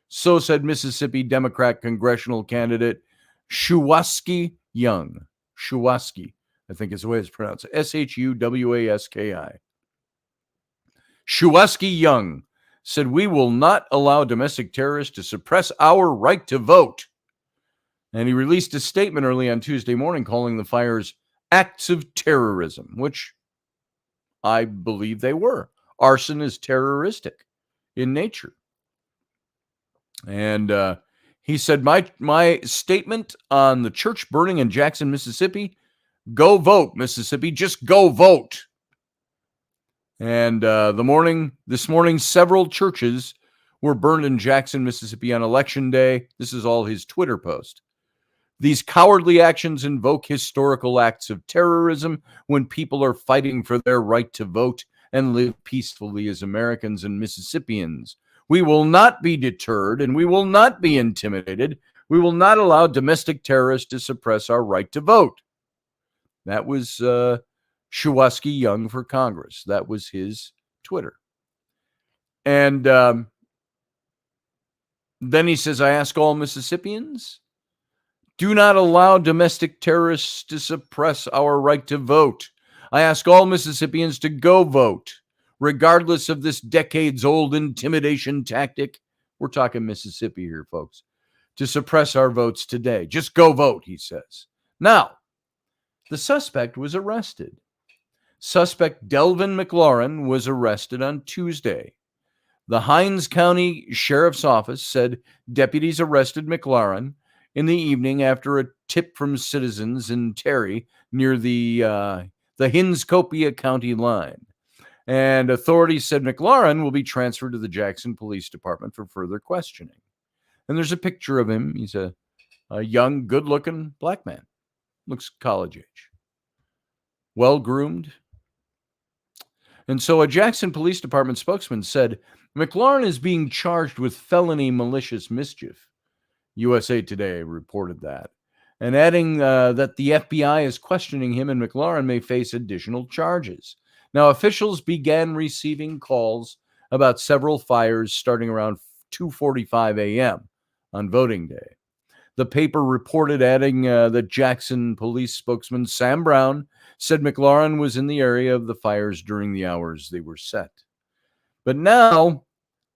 So said Mississippi Democrat congressional candidate Shuwaski Young. Shuwaski, I think is the way it's pronounced. Shuwaski. Shuwaski Young said, we will not allow domestic terrorists to suppress our right to vote. And he released a statement early on Tuesday morning calling the fires acts of terrorism, which I believe they were. Arson is terroristic in nature. And he said, my statement on the church burning in Jackson, Mississippi, go vote, Mississippi, just go vote. And this morning, several churches were burned in Jackson, Mississippi on Election Day. This is all his Twitter post. These cowardly actions invoke historical acts of terrorism when people are fighting for their right to vote and live peacefully as Americans and Mississippians. We will not be deterred and we will not be intimidated. We will not allow domestic terrorists to suppress our right to vote. That was Shuwaski Young for Congress. That was his Twitter. And then he says, I ask all Mississippians, do not allow domestic terrorists to suppress our right to vote. I ask all Mississippians to go vote, regardless of this decades-old intimidation tactic. We're talking Mississippi here, folks. To suppress our votes today. Just go vote, he says. Now, the suspect was arrested. Suspect Delvin McLaurin was arrested on Tuesday. The Hinds County Sheriff's Office said deputies arrested McLaurin in the evening after a tip from citizens in Terry near the Hinscopia County line. And authorities said McLaurin will be transferred to the Jackson Police Department for further questioning. And there's a picture of him. He's a young, good-looking black man. Looks college age. Well-groomed. And so a Jackson Police Department spokesman said, McLaurin is being charged with felony malicious mischief. USA Today reported that. And adding that the FBI is questioning him and McLaurin may face additional charges. Now, officials began receiving calls about several fires starting around 2:45 a.m. on voting day. The paper reported, adding that Jackson police spokesman Sam Brown said McLaurin was in the area of the fires during the hours they were set. But now,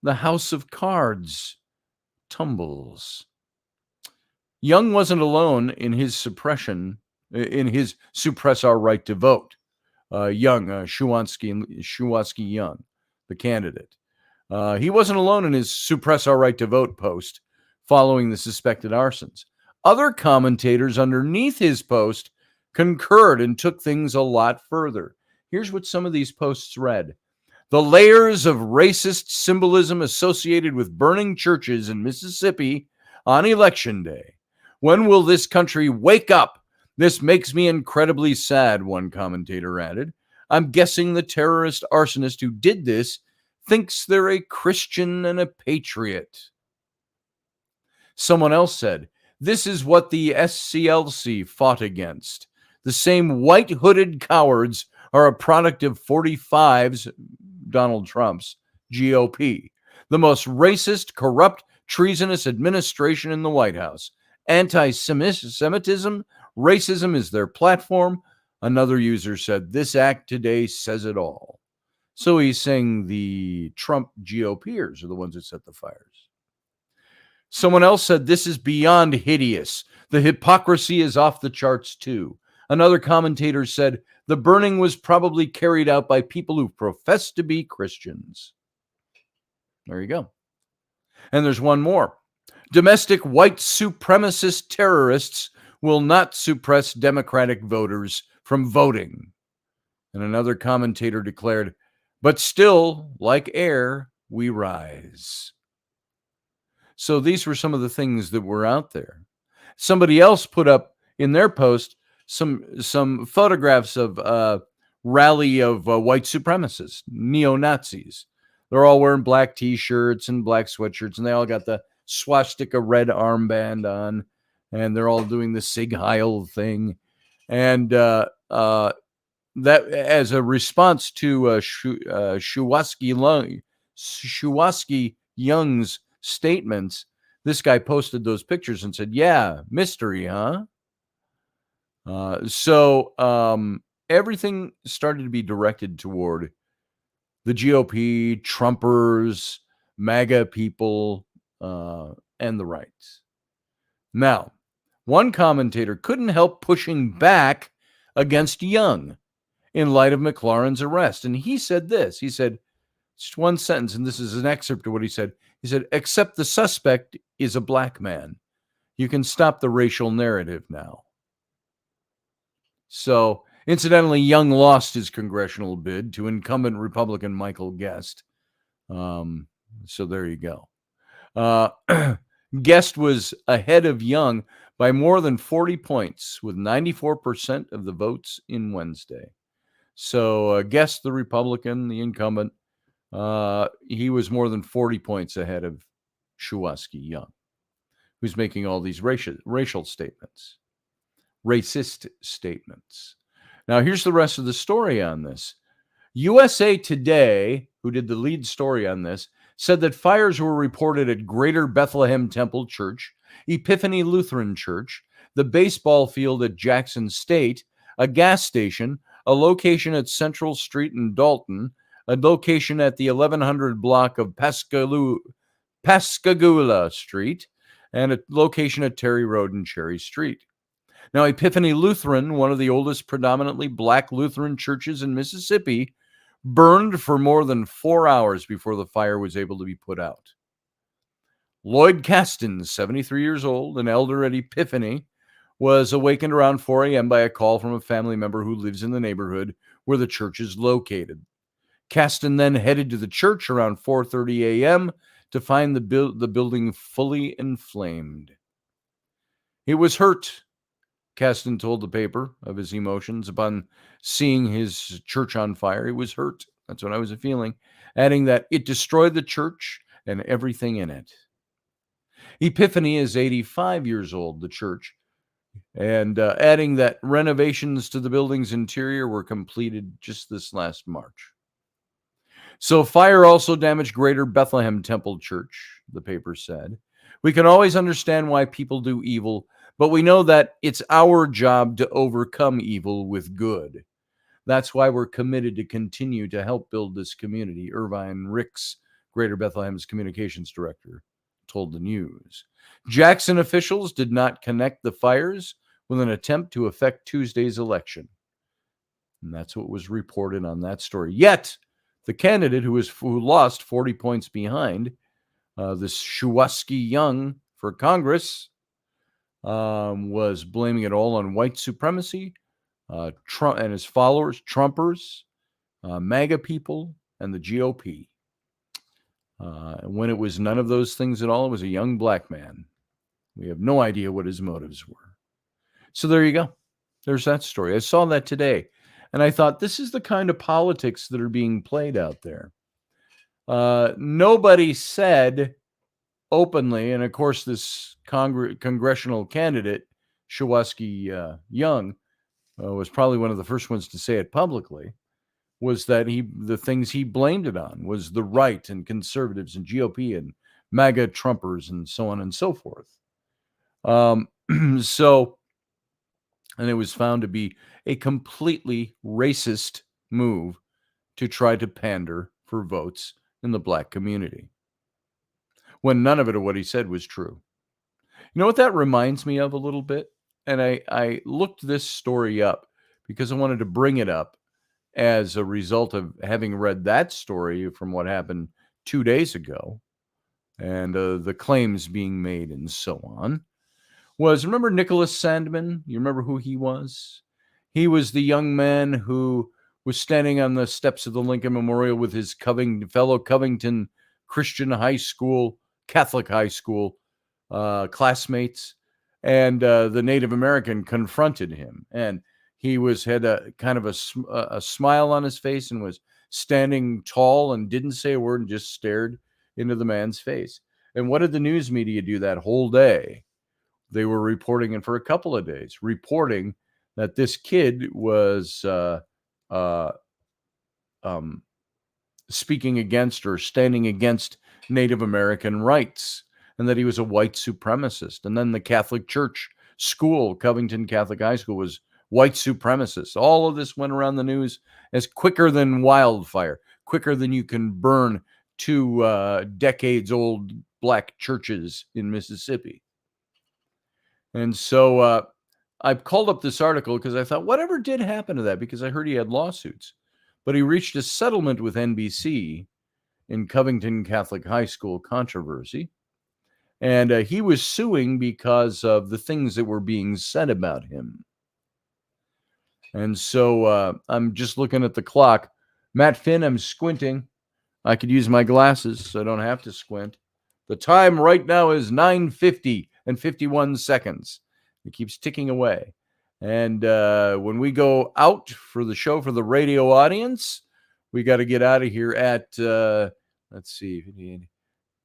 the house of cards tumbles. Young wasn't alone in his suppress our right to vote. Shuwaski Young, the candidate. He wasn't alone in his suppress our right to vote post following the suspected arsons. Other commentators underneath his post concurred and took things a lot further. Here's what some of these posts read. The layers of racist symbolism associated with burning churches in Mississippi on Election Day. When will this country wake up? This makes me incredibly sad, one commentator added. I'm guessing the terrorist arsonist who did this thinks they're a Christian and a patriot. Someone else said, this is what the SCLC fought against. The same white-hooded cowards are a product of 45's, Donald Trump's, GOP. The most racist, corrupt, treasonous administration in the White House. Anti-Semitism, racism is their platform. Another user said, this act today says it all. So he's saying the Trump GOPers are the ones that set the fires. Someone else said, this is beyond hideous. The hypocrisy is off the charts too. Another commentator said, the burning was probably carried out by people who profess to be Christians. There you go. And there's one more. Domestic white supremacist terrorists will not suppress Democratic voters from voting. And another commentator declared, but still, like air, we rise. So these were some of the things that were out there. Somebody else put up in their post some photographs of a rally of white supremacists, neo-Nazis. They're all wearing black T-shirts and black sweatshirts, and they all got the swastika red armband on, and they're all doing the Sig Heil thing. And that as a response to Shuwaski Young's statements, this guy posted those pictures and said, "Yeah, mystery, huh?" So everything started to be directed toward the GOP, Trumpers, MAGA people, and the rights. Now, one commentator couldn't help pushing back against Young in light of McLaurin's arrest. And he said this. He said, just one sentence, and this is an excerpt of what he said. He said, "Except the suspect is a black man. You can stop the racial narrative now." So, incidentally, Young lost his congressional bid to incumbent Republican Michael Guest. So there you go. Guest was ahead of Young by more than 40 points with 94% of the votes in Wednesday. So Guest, the Republican, the incumbent, he was more than 40 points ahead of Shuwaski Young, who's making all these racial statements, racist statements. Now, here's the rest of the story on this. USA Today, who did the lead story on this, said that fires were reported at Greater Bethlehem Temple Church, Epiphany Lutheran Church, the baseball field at Jackson State, a gas station, a location at Central Street in Dalton, a location at the 1100 block of Pascagoula Street, and a location at Terry Road and Cherry Street. Now, Epiphany Lutheran, one of the oldest predominantly black Lutheran churches in Mississippi, burned for more than 4 hours before the fire was able to be put out. Lloyd Caston, 73 years old, an elder at Epiphany, was awakened around 4 a.m. by a call from a family member who lives in the neighborhood where the church is located. Caston then headed to the church around 4:30 a.m. to find the building fully inflamed. He was hurt, Caston told the paper of his emotions upon seeing his church on fire. He was hurt. That's what I was feeling, adding that it destroyed the church and everything in it. Epiphany is 85 years old, the church, and adding that renovations to the building's interior were completed just this last March. So fire also damaged Greater Bethlehem Temple Church, the paper said. We can always understand why people do evil, but we know that it's our job to overcome evil with good. That's why we're committed to continue to help build this community, Irvine Ricks, Greater Bethlehem's communications director, told the news. Jackson officials did not connect the fires with an attempt to affect Tuesday's election. And that's what was reported on that story. Yet, the candidate who lost 40 points behind, this Shuwaski Young for Congress, was blaming it all on white supremacy, Trump and his followers, Trumpers, MAGA people, and the GOP. When it was none of those things at all, it was a young black man. We have no idea what his motives were. So there you go. There's that story. I saw that today, and I thought, this is the kind of politics that are being played out there. Nobody said openly, and of course this congressional candidate, Shuwaski Young, was probably one of the first ones to say it publicly, was that the things he blamed it on was the right and conservatives and GOP and MAGA Trumpers and so on and so forth. And it was found to be a completely racist move to try to pander for votes in the black community, when none of it of what he said was true. You know what that reminds me of a little bit? And I looked this story up because I wanted to bring it up as a result of having read that story from what happened 2 days ago and the claims being made and so on. Remember Nicholas Sandman? You remember who he was? He was the young man who was standing on the steps of the Lincoln Memorial with his fellow Covington Christian high school, Catholic high school classmates, and the Native American confronted him, and he had a kind of a smile on his face and was standing tall and didn't say a word and just stared into the man's face. And what did the news media do that whole day? They were reporting, and for a couple of days, reporting that this kid was uh, um, speaking against or standing against Native American rights, and that he was a white supremacist. And then the Catholic Church school, Covington Catholic High School, was white supremacist. All of this went around the news as quicker than wildfire, quicker than you can burn 2 decades old black churches in Mississippi. And so I called up this article because I thought, whatever did happen to that? Because I heard he had lawsuits. But he reached a settlement with NBC in Covington Catholic High School controversy. And he was suing because of the things that were being said about him. And so I'm just looking at the clock. Matt Finn, I'm squinting. I could use my glasses so I don't have to squint. The time right now is 9:50 and 51 seconds. It keeps ticking away. And when we go out for the show for the radio audience, we got to get out of here at, let's see,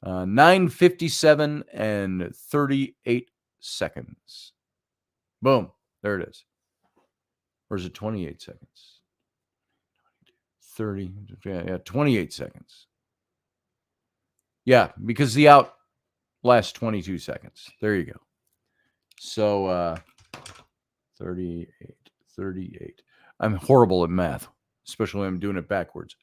9:57 and 38 seconds. Boom. There it is. Or is it 28 seconds? 30, yeah, 28 seconds. Yeah, because the out lasts 22 seconds. There you go. So 38. I'm horrible at math, especially when I'm doing it backwards.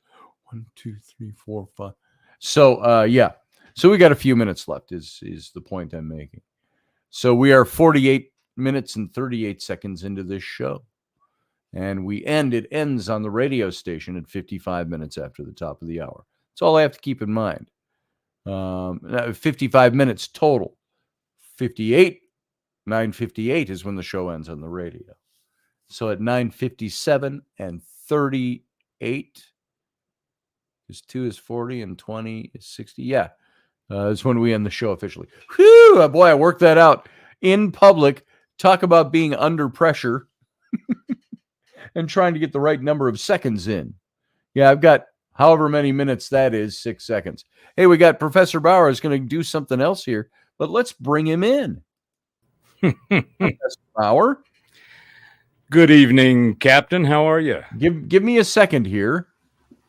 1, 2, 3, 4, 5. So yeah. So we got a few minutes left is the point I'm making. So we are 48 minutes and 38 seconds into this show. And it ends on the radio station at 55 minutes after the top of the hour. That's all I have to keep in mind. 55 minutes total. 9:58 is when the show ends on the radio. So at 9:57 and 38, because 2 is 40 and 20 is 60. Yeah, that's when we end the show officially. Whew, boy, I worked that out in public. Talk about being under pressure and trying to get the right number of seconds in. Yeah, I've got however many minutes that is, 6 seconds. Hey, we got Professor Bauer is going to do something else here, but let's bring him in. Professor Bauer. Good evening, Captain. How are you? Give me a second here.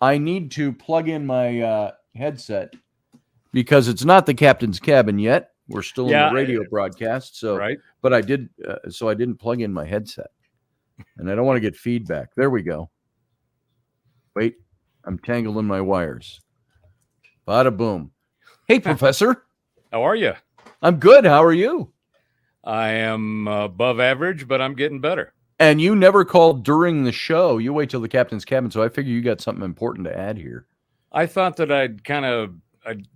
I need to plug in my headset because it's not the captain's cabin yet. We're still in the radio broadcast. So, right. But I did, so I didn't plug in my headset, and I don't want to get feedback. There we go. Wait, I'm tangled in my wires. Bada boom. Hey, Professor. How are you? I'm good. How are you? I am above average, but I'm getting better. And you never called during the show. You wait till the captain's cabin, so I figure you got something important to add here. I thought that I'd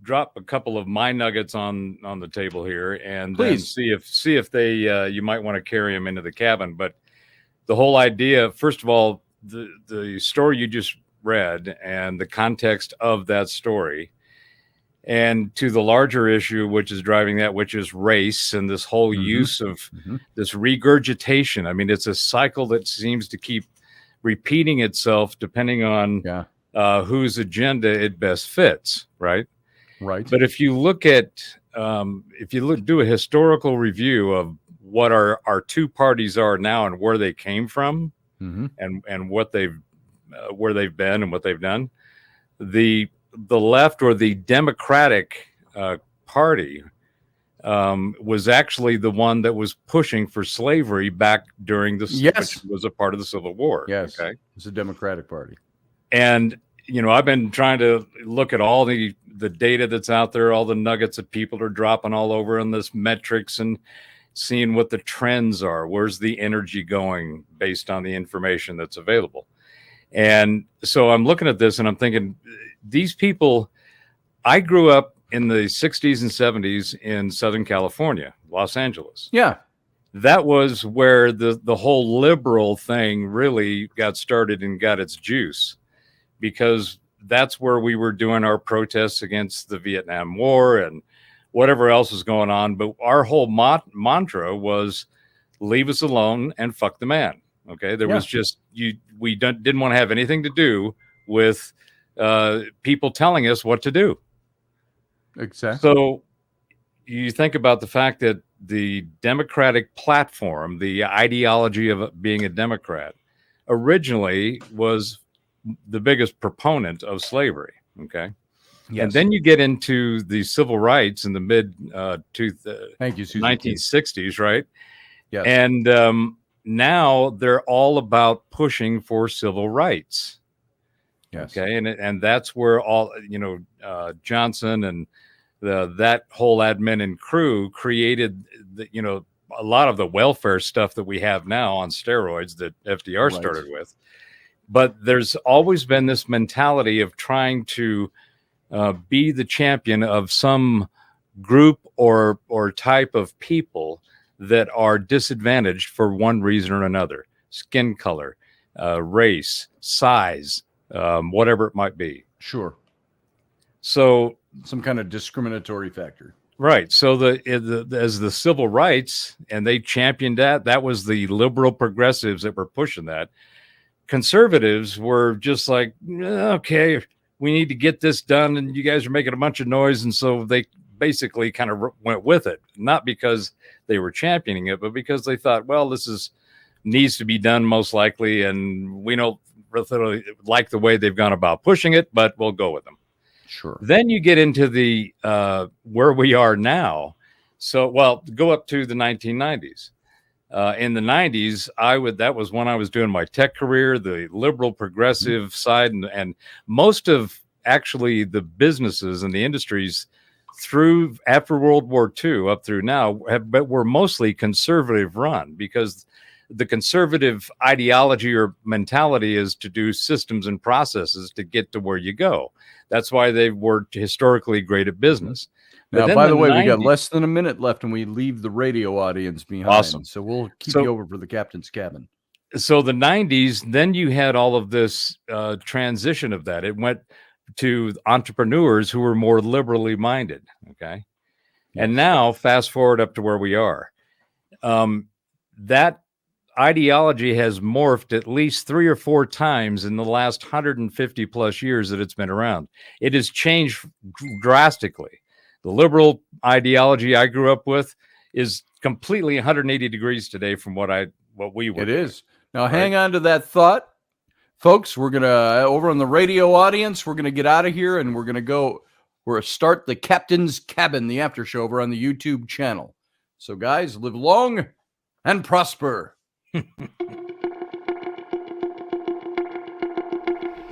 drop a couple of my nuggets on the table here, and then see if they you might want to carry them into the cabin. But the whole idea, first of all, the story you just read and the context of that story, and to the larger issue, which is driving that, which is race and this whole use of this regurgitation. I mean, it's a cycle that seems to keep repeating itself depending on whose agenda it best fits, right? Right. But if you look at, do a historical review of what our two parties are now and where they came from, and what where they've been and what they've done, the left, or the Democratic Party, was actually the one that was pushing for slavery back during which was a part of the Civil War. Yes. Okay. It's a Democratic Party. And, I've been trying to look at all the data that's out there, all the nuggets that people are dropping all over on this metrics, and seeing what the trends are. Where's the energy going based on the information that's available? And so I'm looking at this and I'm thinking, these people, I grew up in the 60s and 70s in Southern California, Los Angeles. Yeah. That was where the whole liberal thing really got started and got its juice, because that's where we were doing our protests against the Vietnam War and whatever else was going on. But our whole mantra was leave us alone and fuck the man. Okay. There was just, we didn't want to have anything to do with people telling us what to do. Exactly. So you think about the fact that the Democratic platform, the ideology of being a Democrat, originally was the biggest proponent of slavery. Okay. Yes. And then you get into the civil rights in the mid Thank you, Susan 1960s, right? Yes. And now they're all about pushing for civil rights. Yes. Okay. And that's where all, Johnson and that whole admin and crew created a lot of the welfare stuff that we have now on steroids that FDR started with. But there's always been this mentality of trying to be the champion of some group or type of people that are disadvantaged for one reason or another: skin color, race, size, whatever it might be. Sure. So some kind of discriminatory factor. Right. So as the civil rights, and they championed that was the liberal progressives that were pushing that. Conservatives were just like, okay, we need to get this done, and you guys are making a bunch of noise. And so they basically kind of went with it, not because they were championing it, but because they thought, well, this needs to be done most likely, and we don't really like the way they've gone about pushing it, but we'll go with them. Sure. Then you get into the where we are now. So, well, go up to the 1990s. In the 90s, that was when I was doing my tech career, the liberal progressive side, and most of actually the businesses and the industries through after World War II up through now were mostly conservative run, because the conservative ideology or mentality is to do systems and processes to get to where you go. That's why they were historically great at business. Now, by the way, we got less than a minute left and we leave the radio audience behind. Awesome. So we'll keep you over for the captain's cabin. So the 90s, then you had all of this transition of that. It went to entrepreneurs who were more liberally minded. Okay. Yes. And now fast forward up to where we are. That ideology has morphed at least 3 or 4 times in the last 150 plus years that it's been around. It has changed drastically. The liberal ideology I grew up with is completely 180 degrees today from what we were. It is. Now, hang on to that thought. Folks, we're going to, over on the radio audience, we're going to get out of here and we're going to start the Captain's Cabin, the after show over on the YouTube channel. So, guys, live long and prosper.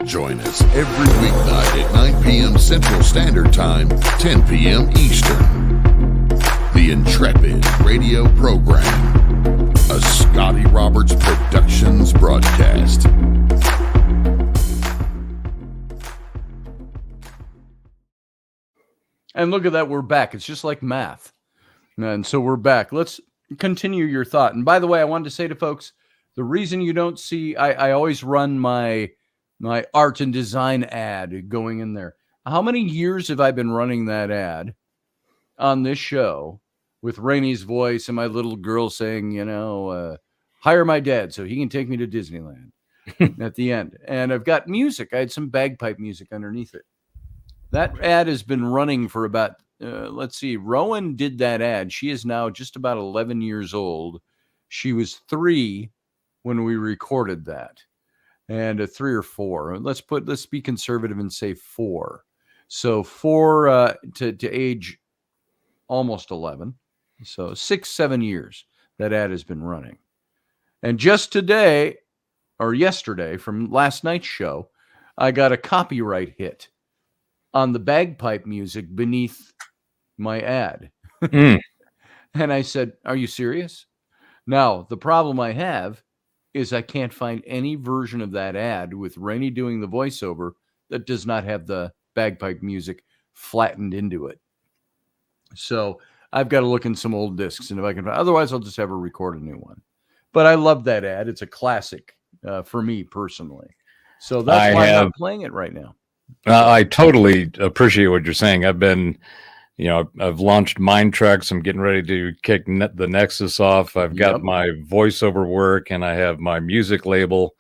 Join us every weeknight at 9 p.m. Central Standard Time, 10 p.m. Eastern. The Intrepid radio program, a Scotty Roberts Productions broadcast. And look at that, we're back. It's just like math. And so we're back. Let's continue your thought. And by the way, I wanted to say to folks, the reason you don't see, I always run my art and design ad going in there. How many years have I been running that ad on this show with Rainey's voice and my little girl saying, hire my dad so he can take me to Disneyland at the end. And I've got music. I had some bagpipe music underneath it. That ad has been running for about, Rowan did that ad. She is now just about 11 years old. She was 3 when we recorded that. And 3 or 4. Let's be conservative and say 4. So 4 to age almost 11. So 6-7 years that ad has been running. And just today or yesterday from last night's show, I got a copyright hit on the bagpipe music beneath my ad. And I said, are you serious? Now, the problem I have is I can't find any version of that ad with Rainey doing the voiceover that does not have the bagpipe music flattened into it. So I've got to look in some old discs, and if I can, otherwise I'll just have her record a new one. But I love that ad. It's a classic for me personally. So that's why I'm not playing it right now. I totally appreciate what you're saying. I've been, I've launched Mind Trucks. I'm getting ready to kick the Nexus off. I've got my voiceover work, and I have my music label,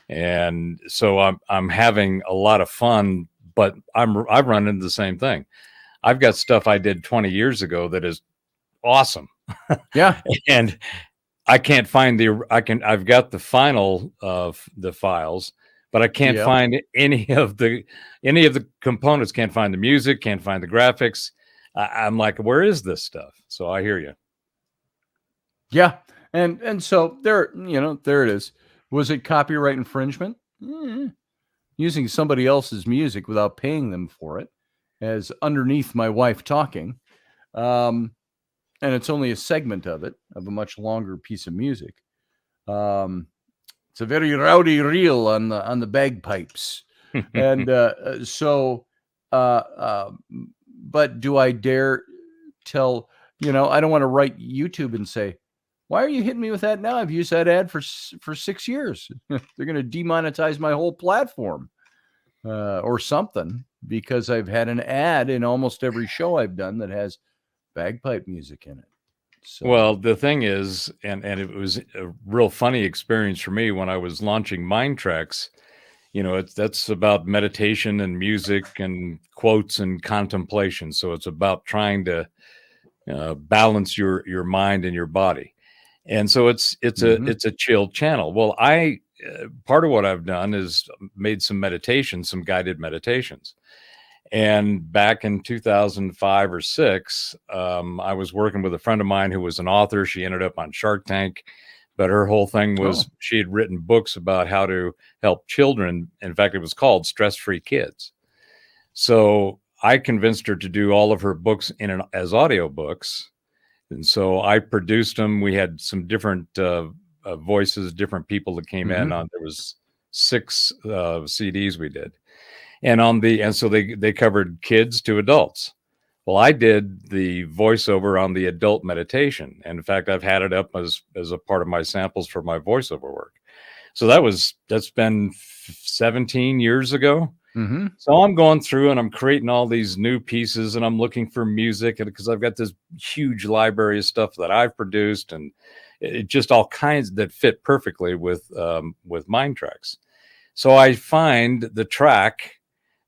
and so I'm having a lot of fun. But I've run into the same thing. I've got stuff I did 20 years ago that is awesome. Yeah, and I can't find I've got the final of the files, but I can't Yep. find any of the components. Can't find the music, can't find the graphics. I'm like, where is this stuff? So I hear you. Yeah. And so there, there it is. Was it copyright infringement? Using somebody else's music without paying them for it, as underneath my wife talking. And it's only a segment of it, of a much longer piece of music. It's a very rowdy reel on the bagpipes. And but do I dare tell, I don't want to write YouTube and say, why are you hitting me with that now? I've used that ad for 6 years. They're going to demonetize my whole platform or something, because I've had an ad in almost every show I've done that has bagpipe music in it. So. Well, the thing is, and it was a real funny experience for me when I was launching Mind Tracks. That's about meditation and music and quotes and contemplation. So it's about trying to balance your mind and your body. And so it's a chill channel. Well, part of what I've done is made some guided meditations. And back in 2005 or 6, I was working with a friend of mine who was an author. She ended up on Shark Tank, but her whole thing was she had written books about how to help children. In fact, it was called Stress-Free Kids. So I convinced her to do all of her books as audiobooks. And so I produced them. We had some different voices, different people that came in on. There was 6 CDs we did. And so they covered kids to adults. Well, I did the voiceover on the adult meditation. And in fact, I've had it up as a part of my samples for my voiceover work. So that's been 17 years ago. So I'm going through and I'm creating all these new pieces, and I'm looking for music, because I've got this huge library of stuff that I've produced, and it just all kinds that fit perfectly with Mind Tracks. So I find the track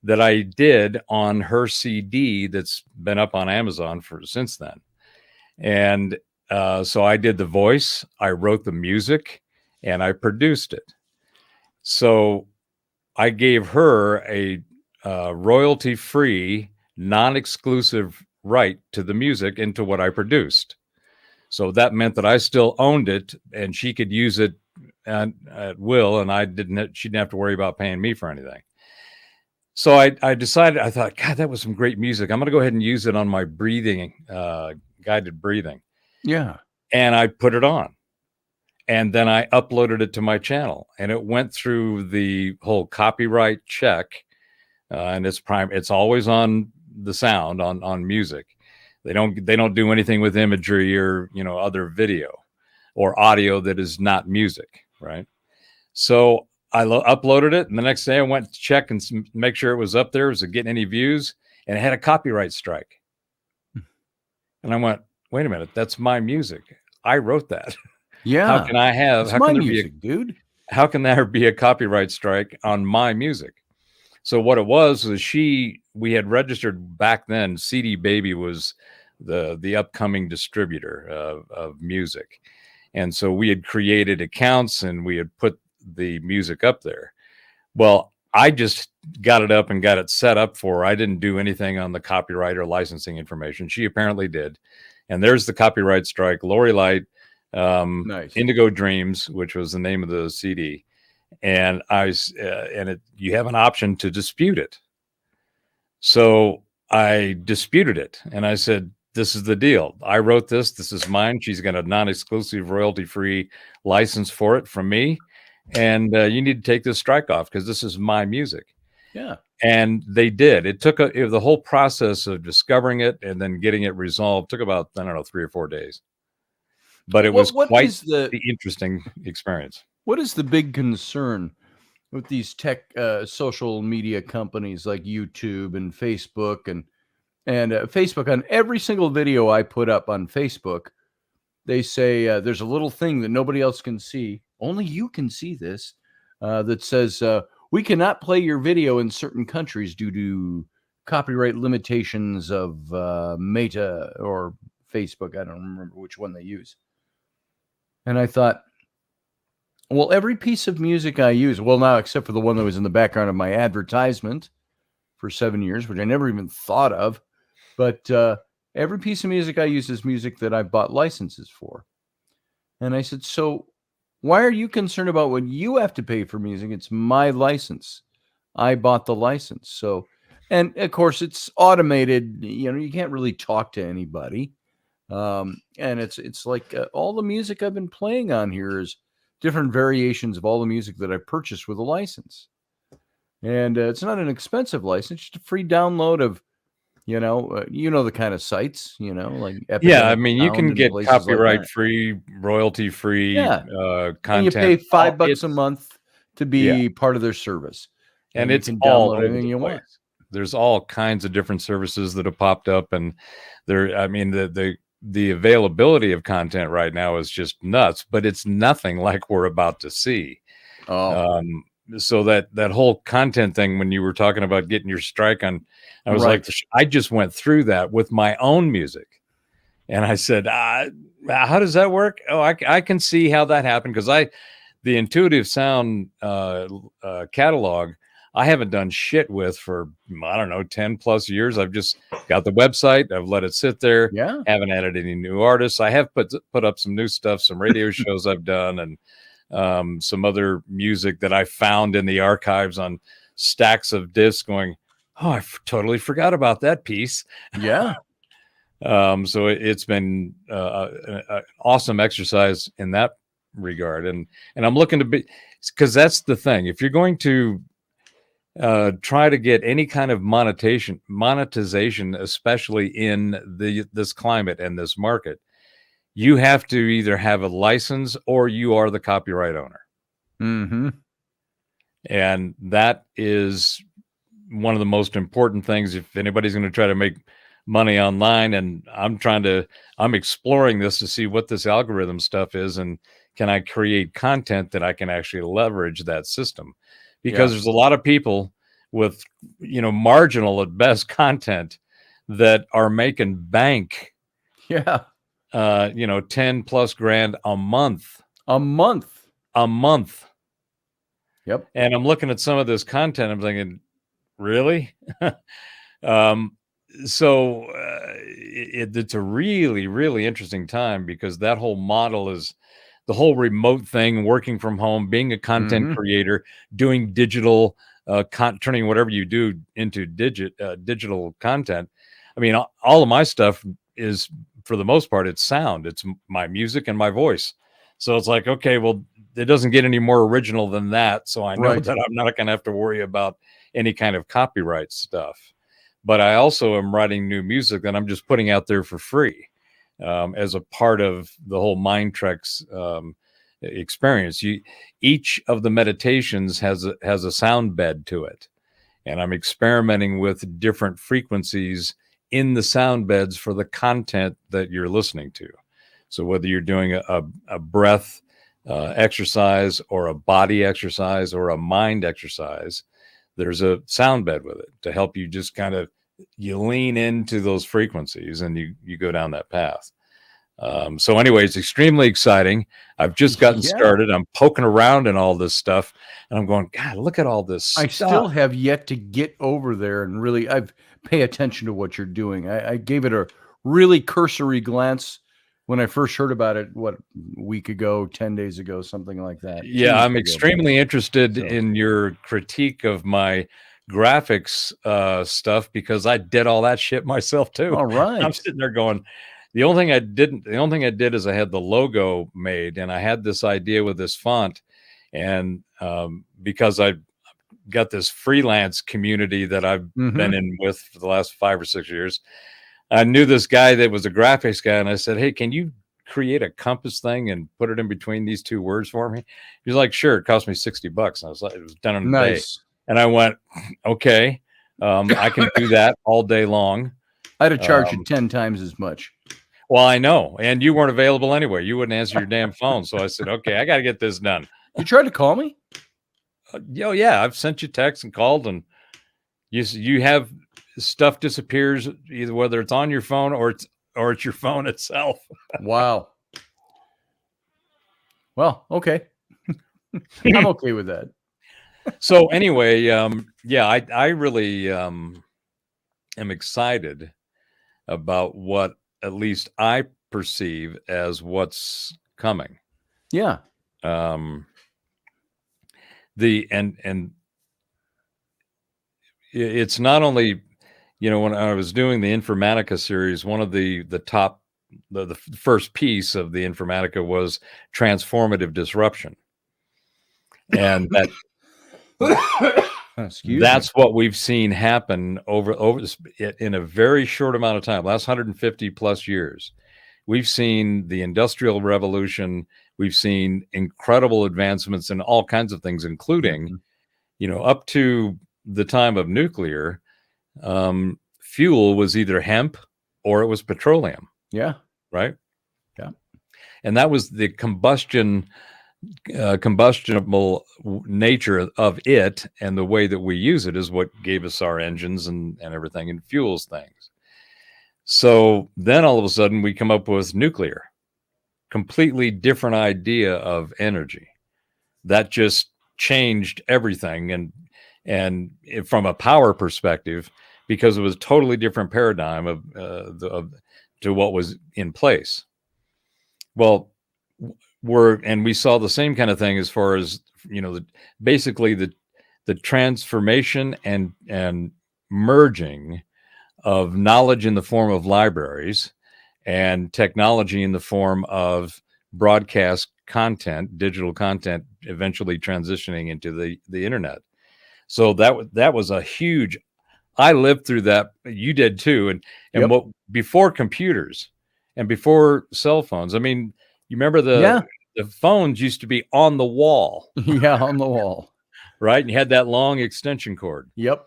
that I did on her CD that's been up on Amazon since then. And so I did the voice, I wrote the music, and I produced it. So I gave her a royalty-free, non-exclusive right to the music and to what I produced. So that meant that I still owned it, and she could use it at will, and she didn't have to worry about paying me for anything. So I decided, I thought, God, that was some great music. I'm going to go ahead and use it on my breathing, guided breathing. Yeah. And I put it on. And then I uploaded it to my channel, and it went through the whole copyright check. And it's always on the sound, on music. They don't do anything with imagery or, other video or audio that is not music. Right. So I uploaded it, and the next day I went to check and make sure it was up there. Was it getting any views? And it had a copyright strike. And I went, wait a minute, that's my music. I wrote that. Yeah. How can I have? It's how my can there music, dude? How can there be a copyright strike on my music? So what it was we had registered back then. CD Baby was the upcoming distributor of music, and so we had created accounts and we had put the music up there. Well, I just got it up and got it set up for her. I didn't do anything on the copyright or licensing information. She apparently did, and there's the copyright strike. Lori Light. Nice. Indigo Dreams, which was the name of the CD, and you have an option to dispute it. So I disputed it, and I said, "This is the deal. I wrote this. This is mine. She's got a non-exclusive, royalty-free license for it from me, and you need to take this strike off because this is my music." Yeah. And they did. It took the whole process of discovering it and then getting it resolved took about 3 or 4 days. But it was quite the interesting experience. What is the big concern with these tech social media companies like YouTube and Facebook and Facebook? On every single video I put up on Facebook, they say there's a little thing that nobody else can see. Only you can see this. That says we cannot play your video in certain countries due to copyright limitations of Meta or Facebook. I don't remember which one they use. And I thought, well, every piece of music I use, well, now except for the one that was in the background of my advertisement for 7 years, which I never even thought of, but every piece of music I use is music that I bought licenses for. And I said, so why are you concerned about what you have to pay for music? It's my license. I bought the license. So, and of course, it's automated. You can't really talk to anybody. And it's like all the music I've been playing on here is different variations of all the music that I purchased with a license. And it's not an expensive license, just a free download of, the kind of sites, like Yeah, I Epidemic mean, you Sound can and get places like copyright that. free, royalty free Yeah. And you pay content. $5 a month to Yeah, be part of their service. and And you it's can all download over anything the you want. place. There's all kinds of different services that have popped up, and I mean, the availability of content right now is just nuts. But it's nothing like we're about to see. Oh, So that whole content thing, when you were talking about getting your strike on, I was right. like, I just went through that with my own music, and I said, how does that work? Oh, I can see how that happened, because the Intuitive Sound catalog, I haven't done shit with for, I don't know, 10 plus years. I've just got the website. I've let it sit there. Yeah. Haven't added any new artists. I have put up some new stuff, some radio shows I've done, and some other music that I found in the archives on stacks of discs going, oh, I totally forgot about that piece. Yeah. So it's been an awesome exercise in that regard. And I'm looking to be, because that's the thing. If you're going to try to get any kind of monetization, especially in this climate and this market, you have to either have a license or you are the copyright owner. Mm-hmm. And that is one of the most important things if anybody's going to try to make money online. And I'm exploring this to see what this algorithm stuff is, and can I create content that I can actually leverage that system, because there's a lot of people with, marginal at best content that are making bank. Yeah. 10 plus grand a month. Yep. And I'm looking at some of this content. I'm thinking, really? So it's a really, really interesting time, because that whole model is the whole remote thing, working from home, being a content creator, doing digital, turning whatever you do into digital content. I mean, all of my stuff is, for the most part, it's sound. It's my music and my voice. So it's like, okay, well, it doesn't get any more original than that. So I know that I'm not going to have to worry about any kind of copyright stuff. But I also am writing new music that I'm just putting out there for free, as a part of the whole Mind Treks experience. Each of the meditations has a sound bed to it, and I'm experimenting with different frequencies in the sound beds for the content that you're listening to. So whether you're doing a breath exercise, or a body exercise, or a mind exercise, there's a sound bed with it to help you just kind of, you lean into those frequencies and you go down that path. So anyway, it's extremely exciting. I've just gotten started. I'm poking around in all this stuff, and I'm going, God, look at all this stuff. I still have yet to get over there and really pay attention to what you're doing. I gave it a really cursory glance when I first heard about it, a week ago, 10 days ago, something like that. Yeah, I'm extremely interested in your critique of my graphics stuff, because I did all that shit myself too. All right. I'm sitting there going, the only thing I did is I had the logo made, and I had this idea with this font, and because I got this freelance community that I've been in with for the last 5 or 6 years, I knew this guy that was a graphics guy, and I said, hey, can you create a compass thing and put it in between these two words for me? He's like, sure. It cost me $60. And I was like, it was done in a day. And I went, okay, I can do that all day long. I'd have charged you 10 times as much. Well, I know. And you weren't available anyway. You wouldn't answer your damn phone. So I said, okay, I got to get this done. You tried to call me? Yeah. I've sent you texts and called, and you have stuff disappears, either whether it's on your phone or it's your phone itself. Wow. Well, okay. I'm okay with that. So anyway, I really am excited about what at least I perceive as what's coming. Yeah. And it's not only, when I was doing the Informatica series, one of the first piece of the Informatica was transformative disruption. And that's what we've seen happen over in a very short amount of time, last 150 plus years. We've seen the Industrial Revolution. We've seen incredible advancements in all kinds of things, including, up to the time of nuclear, fuel was either hemp or it was petroleum. Yeah. Right. Yeah. And that was the combustible nature of it, and the way that we use it is what gave us our engines and everything, and fuels things. So then all of a sudden we come up with nuclear, completely different idea of energy that just changed everything, and from a power perspective, because it was a totally different paradigm to what was in place. Well, we saw the same kind of thing as far as, basically the transformation and merging of knowledge in the form of libraries and technology in the form of broadcast content, digital content, eventually transitioning into the internet. So that was a huge. I lived through that. You did too, and what before computers and before cell phones. I mean, you remember the phones used to be on the wall. Yeah, on the wall. Right? And you had that long extension cord. Yep.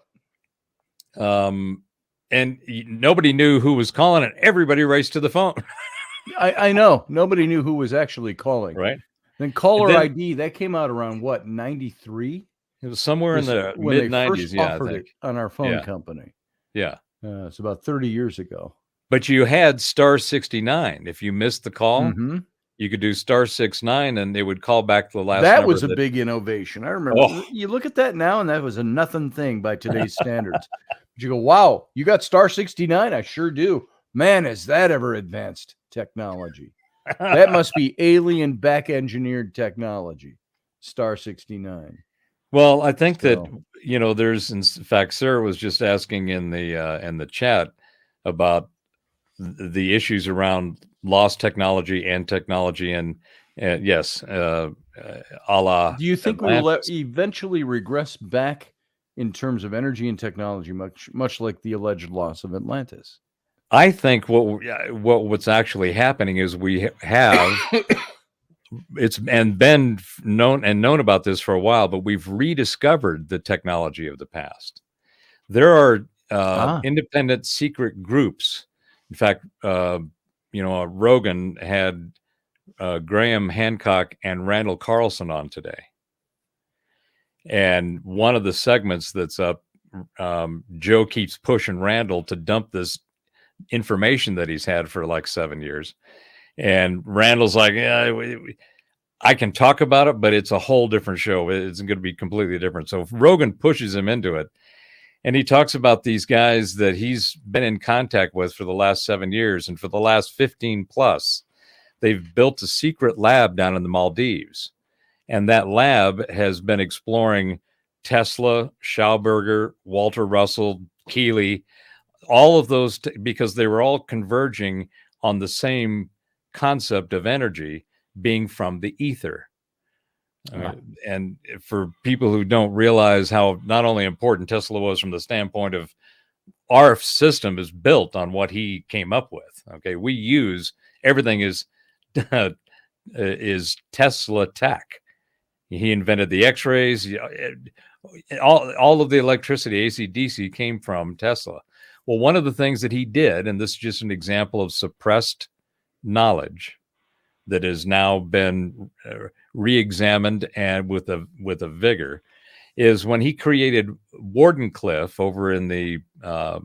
And nobody knew who was calling, and everybody raced to the phone. I know. Nobody knew who was actually calling. Right. Then caller ID, that came out around what, 93? It was somewhere in the mid 90s. Yeah, I think. It on our phone company. Yeah. It's about 30 years ago. But you had star 69. If you missed the call, you could do star 69 and they would call back the last That number. was a big innovation. I remember. You look at that now, and that was a nothing thing by today's standards. But you go, wow, you got star 69? I sure do. Man, has that ever advanced technology? That must be alien back engineered technology. Star 69. Well, I think that, there's, in fact, Sarah was just asking in the chat about the issues around lost technology and technology, and yes, a la. Do you think we'll eventually regress back in terms of energy and technology, much like the alleged loss of Atlantis? I think what's actually happening is we have it's and been known about this for a while, but we've rediscovered the technology of the past. There are independent secret groups. In fact, Rogan had Graham Hancock and Randall Carlson on today. And one of the segments that's up, Joe keeps pushing Randall to dump this information that he's had for like 7 years. And Randall's like, I can talk about it, but it's a whole different show. It's going to be completely different. So Rogan pushes him into it. And he talks about these guys that he's been in contact with for the last 7 years. And for the last 15 plus, they've built a secret lab down in the Maldives. And that lab has been exploring Tesla, Schauberger, Walter Russell, Keeley, all of those, because they were all converging on the same concept of energy being from the ether. And for people who don't realize how not only important Tesla was from the standpoint of our system is built on what he came up with. Okay, we use everything is Tesla tech. He invented the X-rays. All of the electricity, AC, DC, came from Tesla. Well, one of the things that he did, and this is just an example of suppressed knowledge that has now been re-examined and with a vigor, is when he created Wardenclyffe over in the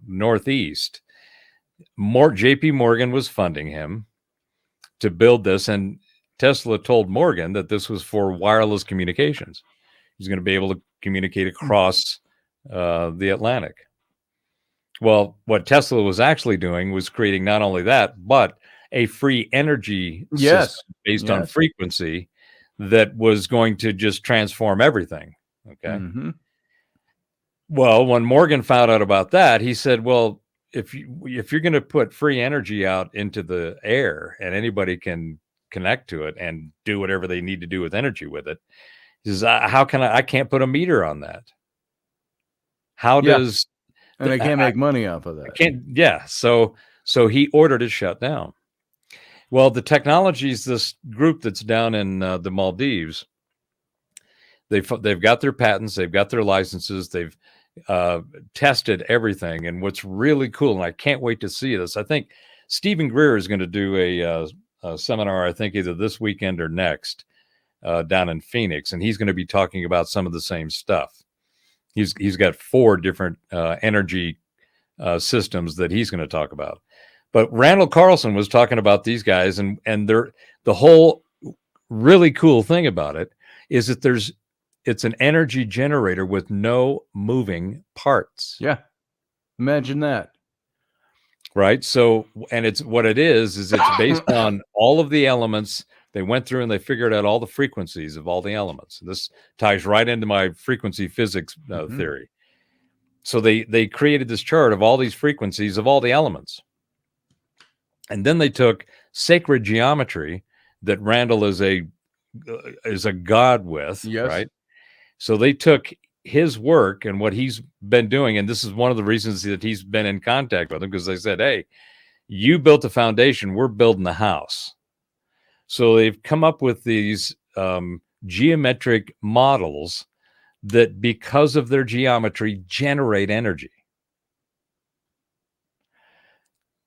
Northeast. JP Morgan was funding him to build this, and Tesla told Morgan that this was for wireless communications. He's going to be able to communicate across the Atlantic. Well, what Tesla was actually doing was creating not only that, but a free energy system based on frequency that was going to just transform everything. Okay. Mm-hmm. Well, when Morgan found out about that, he said, well, if you're going to put free energy out into the air and anybody can connect to it and do whatever they need to do with energy with it, he says, how can I can't put a meter on that. How does, and I can't make money off of that. So he ordered it shut down. Well, the technologies, this group that's down in the Maldives, they've got their patents, they've got their licenses, they've tested everything. And what's really cool, and I can't wait to see this, I think Stephen Greer is going to do a seminar, I think either this weekend or next, down in Phoenix, and he's going to be talking about some of the same stuff. He's got 4 different energy systems that he's going to talk about. But Randall Carlson was talking about these guys, and the whole really cool thing about it is that it's an energy generator with no moving parts. Yeah. Imagine that. Right. So, and it's what it is it's based on all of the elements. They went through and they figured out all the frequencies of all the elements. This ties right into my frequency physics theory. So they created this chart of all these frequencies of all the elements. And then they took sacred geometry that Randall is a god with, right? So they took his work and what he's been doing, and this is one of the reasons that he's been in contact with him, because they said, hey, you built the foundation, we're building the house. So they've come up with these geometric models that, because of their geometry, generate energy.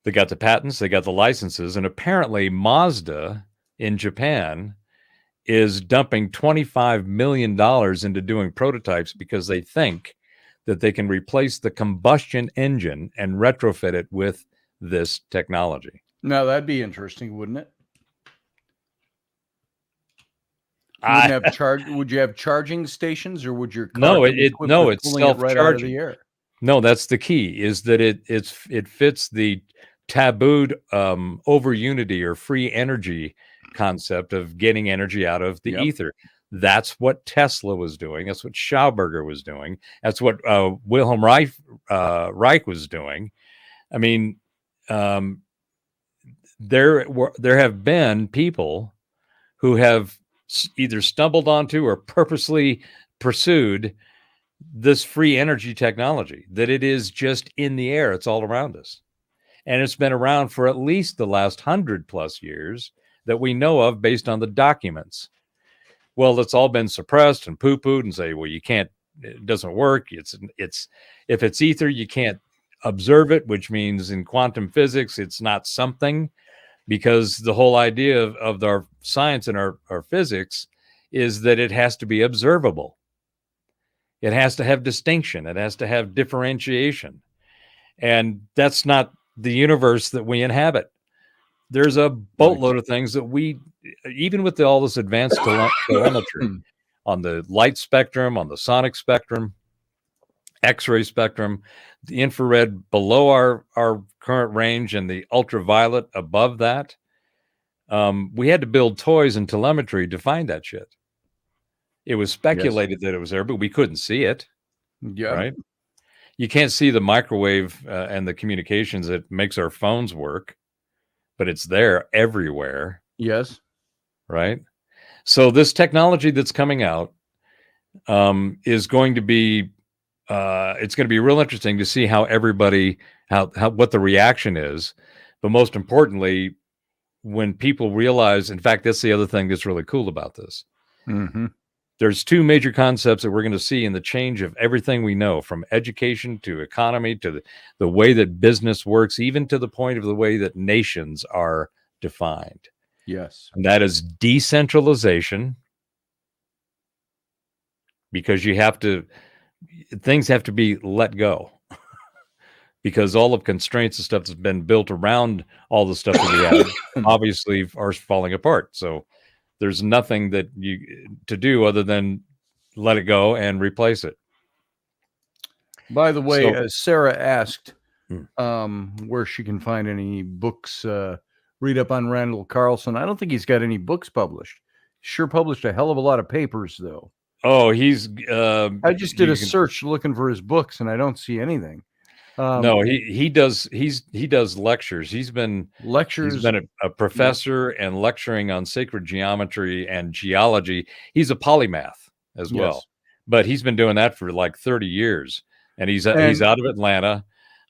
They got the patents, they got the licenses, and apparently Mazda in Japan is dumping $25 million into doing prototypes because they think that they can replace the combustion engine and retrofit it with this technology. Now, that'd be interesting, wouldn't it? Would you have charging stations, or would your car it's self-charging right out of the air? No, that's the key, is that it fits the tabooed over unity or free energy concept of getting energy out of the ether. That's what Tesla was doing. That's what Schauberger was doing. That's what Wilhelm Reich was doing. I mean, there have been people who have either stumbled onto or purposely pursued this free energy technology, that it is just in the air. It's all around us. And it's been around for at least the last 100+ years that we know of, based on the documents. Well, it's all been suppressed and poo-pooed and say, well, you can't, it doesn't work. It's if it's ether, you can't observe it, which means in quantum physics, it's not something, because the whole idea of our science and our physics is that it has to be observable. It has to have distinction. It has to have differentiation. And that's not the universe that we inhabit. There's a boatload of things that we, even with all this advanced telemetry on the light spectrum, on the sonic spectrum, X-ray spectrum, the infrared below our current range, and the ultraviolet above that, we had to build toys and telemetry to find that shit. It was speculated that it was there, but we couldn't see it. Yeah. Right. You can't see the microwave and the communications that makes our phones work, but it's there everywhere. Yes. Right. So this technology that's coming out is going to be, it's going to be real interesting to see how everybody, what the reaction is. But most importantly, when people realize, in fact, that's the other thing that's really cool about this. Mm-hmm. There's 2 major concepts that we're going to see in the change of everything we know, from education to economy to the way that business works, even to the point of the way that nations are defined. Yes. And that is decentralization, because things have to be let go, because all of constraints and stuff that's been built around all the stuff that we have obviously are falling apart. So there's nothing that to do other than let it go and replace it. By the way, So, Sarah asked where she can find any books, read up on Randall Carlson. I don't think he's got any books published. Sure published a hell of a lot of papers, though. oh, he's. I just did a search looking for his books, and I don't see anything. No, he does. He does lectures. He's been a professor and lecturing on sacred geometry and geology. He's a polymath as well, but he's been doing that for like 30 years, and he's out of Atlanta.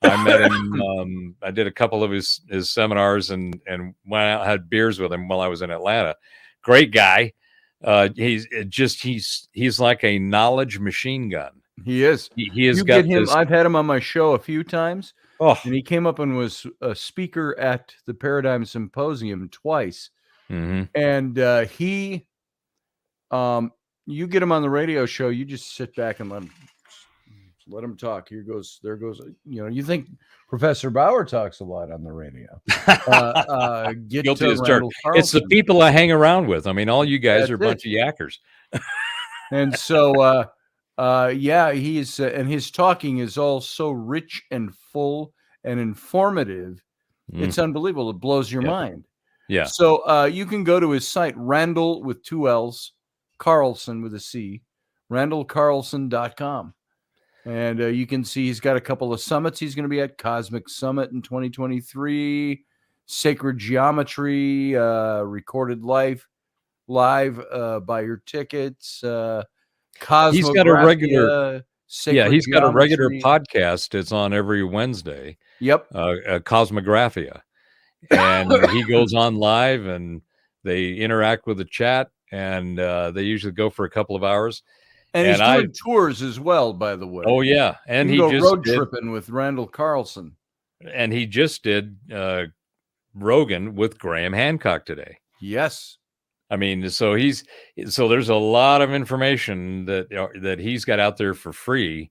I met him. I did a couple of his seminars and went out, had beers with him while I was in Atlanta. Great guy. He's like a knowledge machine gun. He is. He has got him. I've had him on my show a few times. Oh, and he came up and was a speaker at the Paradigm Symposium twice. Mm-hmm. And you get him on the radio show, you just sit back and let him talk. There goes. You think Professor Bauer talks a lot on the radio? Guilty as charged. It's the people I hang around with. I mean, all you guys are a bunch of yackers. And so. He's and his talking is all so rich and full and informative. It's unbelievable. It blows your mind. Yeah. So you can go to his site, Randall with 2 L's, Carlson with a C, randallcarlson.com. And you can see he's got a couple of summits he's going to be at. Cosmic Summit in 2023, Sacred Geometry, Recorded Live, buy your tickets. He's got a regular podcast. It's on every Wednesday. Yep. Cosmographia. And he goes on live and they interact with the chat, and they usually go for a couple of hours. And he's doing tours as well, by the way. Oh yeah. And he just road tripping with Randall Carlson. And he just did Rogan with Graham Hancock today. Yes. I mean, so there's a lot of information that he's got out there for free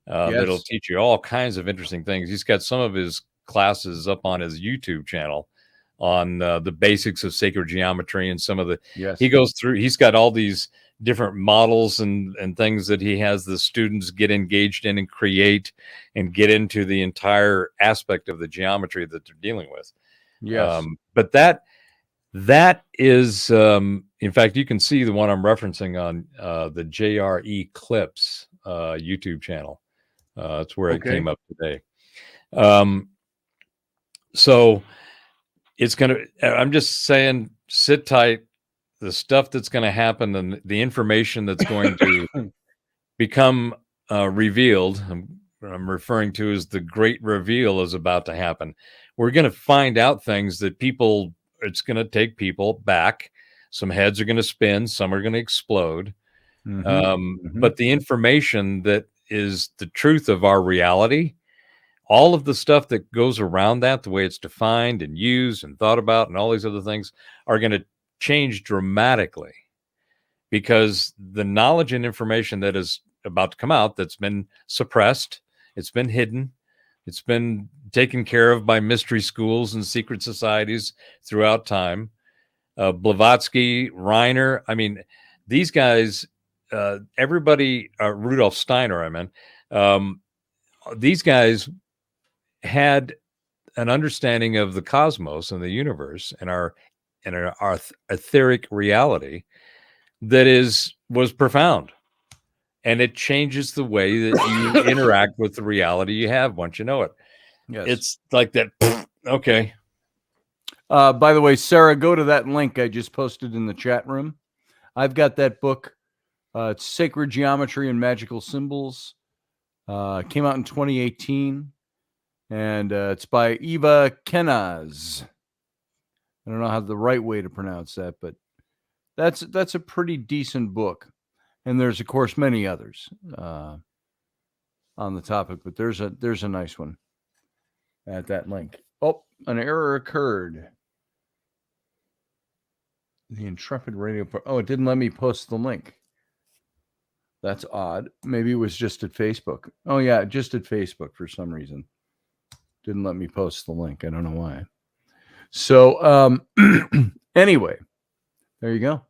that'll teach you all kinds of interesting things. He's got some of his classes up on his YouTube channel on the basics of sacred geometry and some of the. Yes. He goes through. He's got all these different models and things that he has the students get engaged in and create and get into the entire aspect of the geometry that they're dealing with. Yes. But that is, in fact, you can see the one I'm referencing on the JRE Clips YouTube channel. That's where it came up today. So I'm just saying, sit tight. The stuff that's going to happen and the information that's going to become revealed, I'm referring to as the great reveal, is about to happen. We're going to find out things that it's going to take people back. Some heads are going to spin. Some are going to explode. But the information that is the truth of our reality, all of the stuff that goes around that, the way it's defined and used and thought about and all these other things are going to change dramatically, because the knowledge and information that is about to come out that's been suppressed, it's been hidden, it's been taken care of by mystery schools and secret societies throughout time. Blavatsky, Reiner, I mean, these guys, everybody, Rudolf Steiner, I mean, these guys had an understanding of the cosmos and the universe and our etheric reality that was profound, and it changes the way that you interact with the reality you have once you know it. Yes. It's like that. Okay. By the way, Sarah, go to that link I just posted in the chat room. I've got that book. It's Sacred Geometry and Magical Symbols. Came out in 2018, and it's by Eva Kenaz. I don't know how the right way to pronounce that, but that's a pretty decent book. And there's, of course, many others on the topic, but there's a nice one at that link. Oh, an error occurred. The Intrepid Radio. It didn't let me post the link. That's odd. Maybe it was just at Facebook. Oh, yeah, just at Facebook for some reason. Didn't let me post the link. I don't know why. So, anyway, there you go.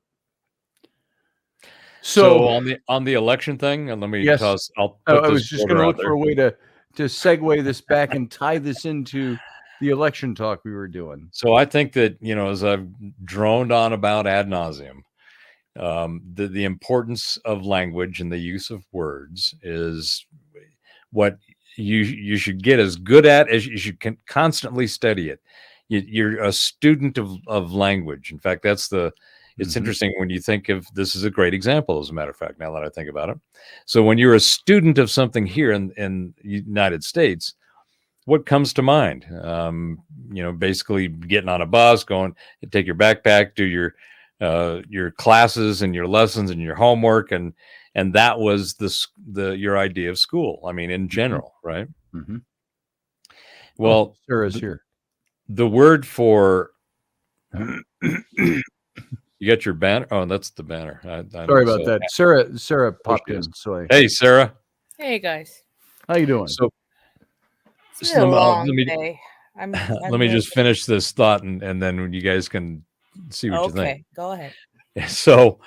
So on the election thing, and let me yes, toss. I'll I put this was just going border to out look for there. a way to segue this back and tie this into the election talk we were doing. So I think that, as I've droned on about ad nauseum, the importance of language and the use of words is what you should get as good at as you should constantly study it. You're a student of language. In fact, it's interesting when you think of this is a great example, as a matter of fact, now that I think about it. So when you're a student of something here in the United States, what comes to mind? Basically getting on a bus, going, take your backpack, do your classes and your lessons and your homework, and that was your idea of school. I mean, in general, right? Mm-hmm. Well, Sarah's here. The word for you got your banner. Oh, that's the banner. Sorry about that. Sarah popped in. So hey, Sarah. Hey guys. How you doing? So it's been a long day. Let me just finish this thought, and then you guys can see what you think. Okay, go ahead. So,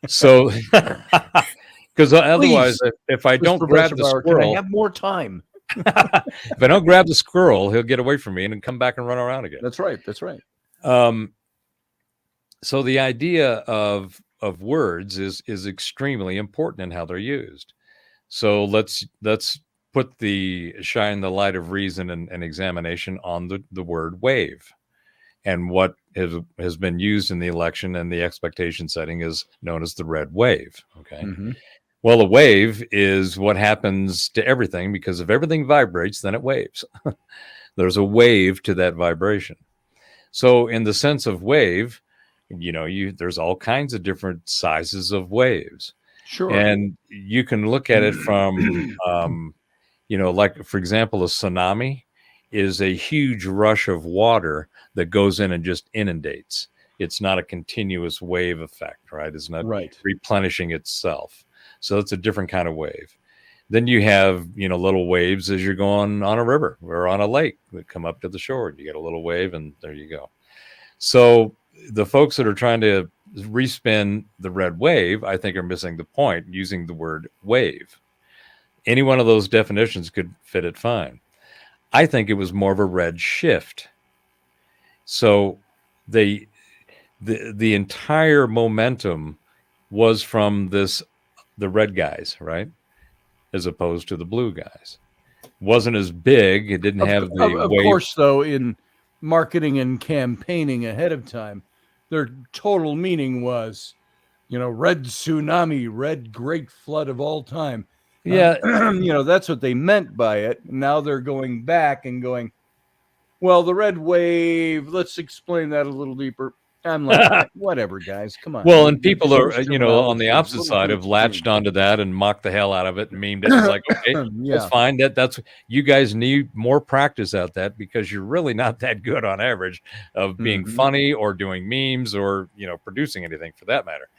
because otherwise, if I don't grab the squirrel, can I have more time? If I don't grab the squirrel, he'll get away from me and come back and run around again. That's right. That's right. So the idea of words is extremely important in how they're used. So let's shine the light of reason and examination on the word wave, and what has been used in the election and the expectation setting is known as the red wave. Okay. Mm-hmm. Well, a wave is what happens to everything, because if everything vibrates, then it waves. There's a wave to that vibration. So in the sense of wave, there's all kinds of different sizes of waves. Sure. And you can look at it from, like, for example, a tsunami is a huge rush of water that goes in and just inundates. It's not a continuous wave effect, right? It's not replenishing itself. So it's a different kind of wave. Then you have, little waves as you're going on a river or on a lake that come up to the shore. You get a little wave and there you go. So the folks that are trying to respin the red wave, I think, are missing the point using the word wave. Any one of those definitions could fit it fine. I think it was more of a red shift. So the entire momentum was from the red guys, right? As opposed to the blue guys. Wasn't as big. It didn't have the of wave. Course, though, in marketing and campaigning ahead of time, their total meaning was, red tsunami, red great flood of all time. Yeah. That's what they meant by it. Now they're going back and going, well, the red wave, let's explain that a little deeper. I'm like, whatever, guys, come on. Well, and people are, on the opposite side have latched onto that and mocked the hell out of it and memed it. It's like, okay, that's fine. That's you guys need more practice at that, because you're really not that good on average of being funny or doing memes or, producing anything for that matter.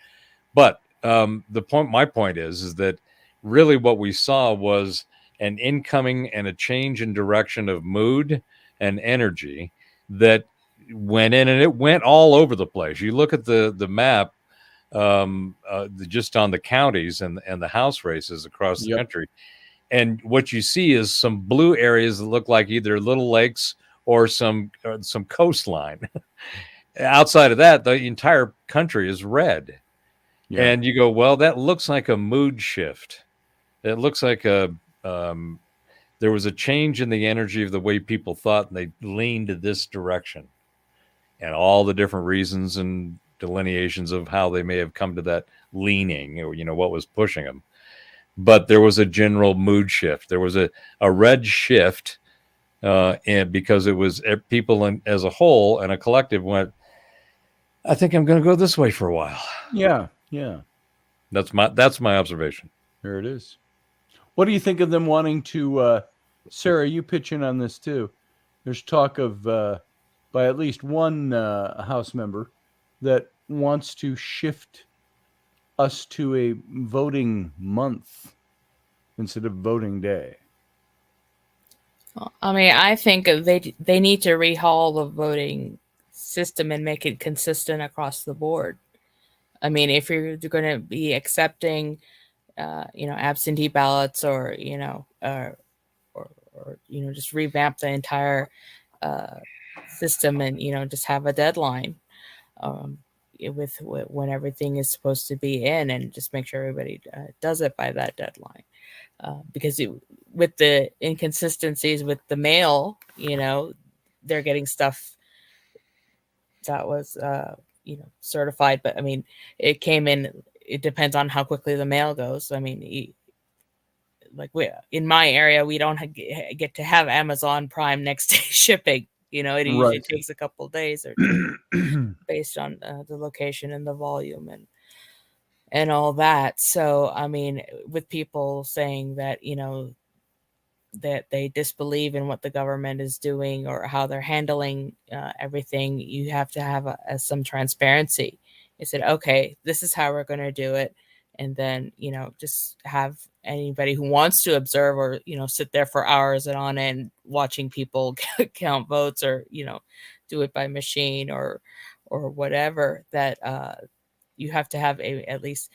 But my point is that really what we saw was an incoming and a change in direction of mood and energy that went in, and it went all over the place. You look at the map, just on the counties and the House races across the country, and what you see is some blue areas that look like either little lakes or some coastline. Outside of that, the entire country is red. And you go, well, that looks like a mood shift. It looks like there was a change in the energy of the way people thought, and they leaned to this direction. And all the different reasons and delineations of how they may have come to that leaning, or, what was pushing them. But there was a general mood shift. There was a red shift, and because it was people as a whole and a collective went, I think I'm going to go this way for a while. Yeah. That's my observation. There it is. What do you think of them wanting to, Sarah, you pitch in on this too. There's talk of, by at least one House member that wants to shift us to a voting month instead of voting day. I mean, I think they need to rehaul the voting system and make it consistent across the board. I mean, if you're going to be accepting, absentee ballots, or just revamp the entire system, and just have a deadline with when everything is supposed to be in, and just make sure everybody does it by that deadline. Because with the inconsistencies with the mail, they're getting stuff that was certified, but I mean, it came in. It depends on how quickly the mail goes. I mean, in my area, we don't get to have Amazon Prime next day shipping. It usually takes a couple of days or two, based on the location and the volume and all that. So, I mean, with people saying that, that they disbelieve in what the government is doing or how they're handling everything, you have to have some transparency. They said, okay, this is how we're going to do it. And then, just have anybody who wants to observe, or, sit there for hours and on end watching people count votes, or, do it by machine or whatever, that you have to have at least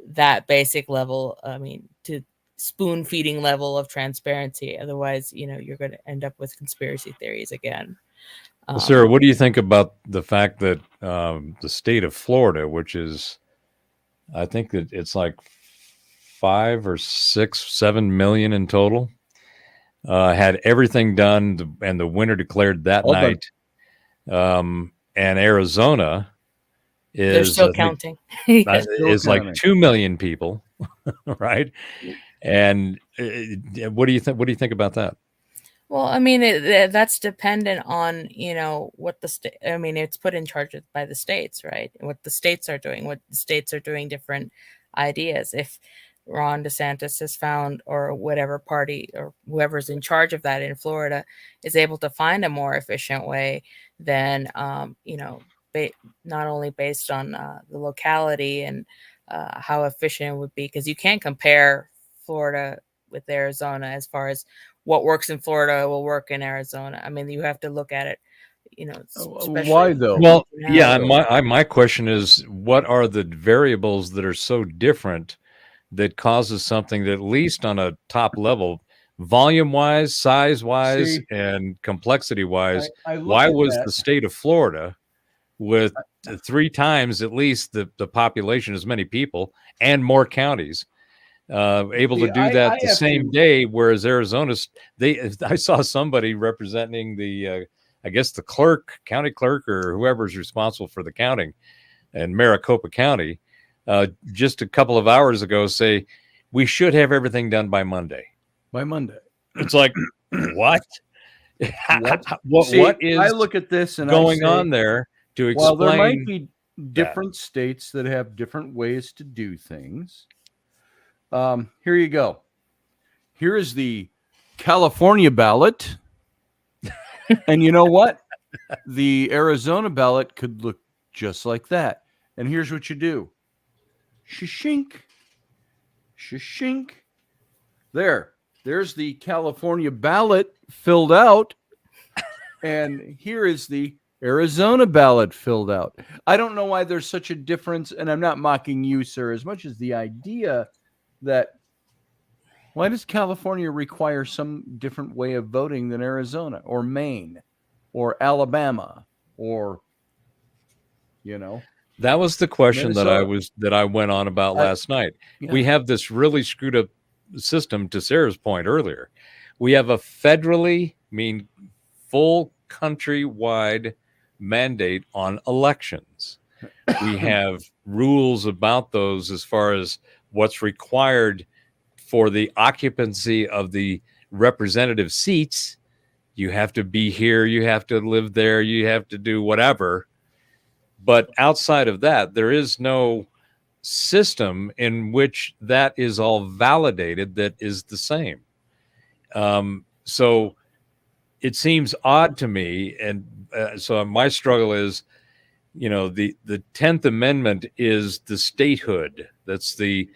that basic level. I mean, to spoon feeding level of transparency. Otherwise, you're going to end up with conspiracy theories again. Well, Sarah, what do you think about the fact that the state of Florida, which is, I think that it's like 5 or 6, 7 million in total, had everything done, and the winner declared that night. And Arizona is, they're still counting. Is like 2 million people, right? And what do you think? What do you think about that? Well, I mean, that's dependent on, what the state. I mean, it's put in charge by the states, right? What the states are doing, different ideas. If Ron DeSantis has found, or whatever party or whoever's in charge of that in Florida is able to find a more efficient way, then, not only based on the locality and how efficient it would be, because you can't compare Florida with Arizona as far as what works in Florida will work in Arizona. I mean, you have to look at it, why though? Well, yeah, my question is, what are the variables that are so different that causes something that, at least on a top level, volume wise, size wise, and complexity wise, why was the state of Florida, with 3 times at least the population, as many people and more counties, able to do that the same day, whereas Arizona's, I saw somebody representing the I guess the county clerk, or whoever's responsible for the counting in Maricopa County, just a couple of hours ago, say we should have everything done by Monday. It's like, what? What is, I look at this and going on there to explain? Well, there might be different states that have different ways to do things. Here you go. Here is the California ballot. And you know what? The Arizona ballot could look just like that. And here's what you do. Shishink. There's the California ballot filled out. And here is the Arizona ballot filled out. I don't know why there's such a difference. And I'm not mocking you, sir, as much as the idea that, why does California require some different way of voting than Arizona or Maine or Alabama or, That was the question that I went on about last night. Yeah. We have this really screwed up system, to Sarah's point earlier. We have a federally, full countrywide mandate on elections. We have rules about those as far as what's required for the occupancy of the representative seats. You have to be here, you have to live there, you have to do whatever. But outside of that, there is no system in which that is all validated that is the same. So it seems odd to me. And so my struggle is, the 10th Amendment is the statehood. That's the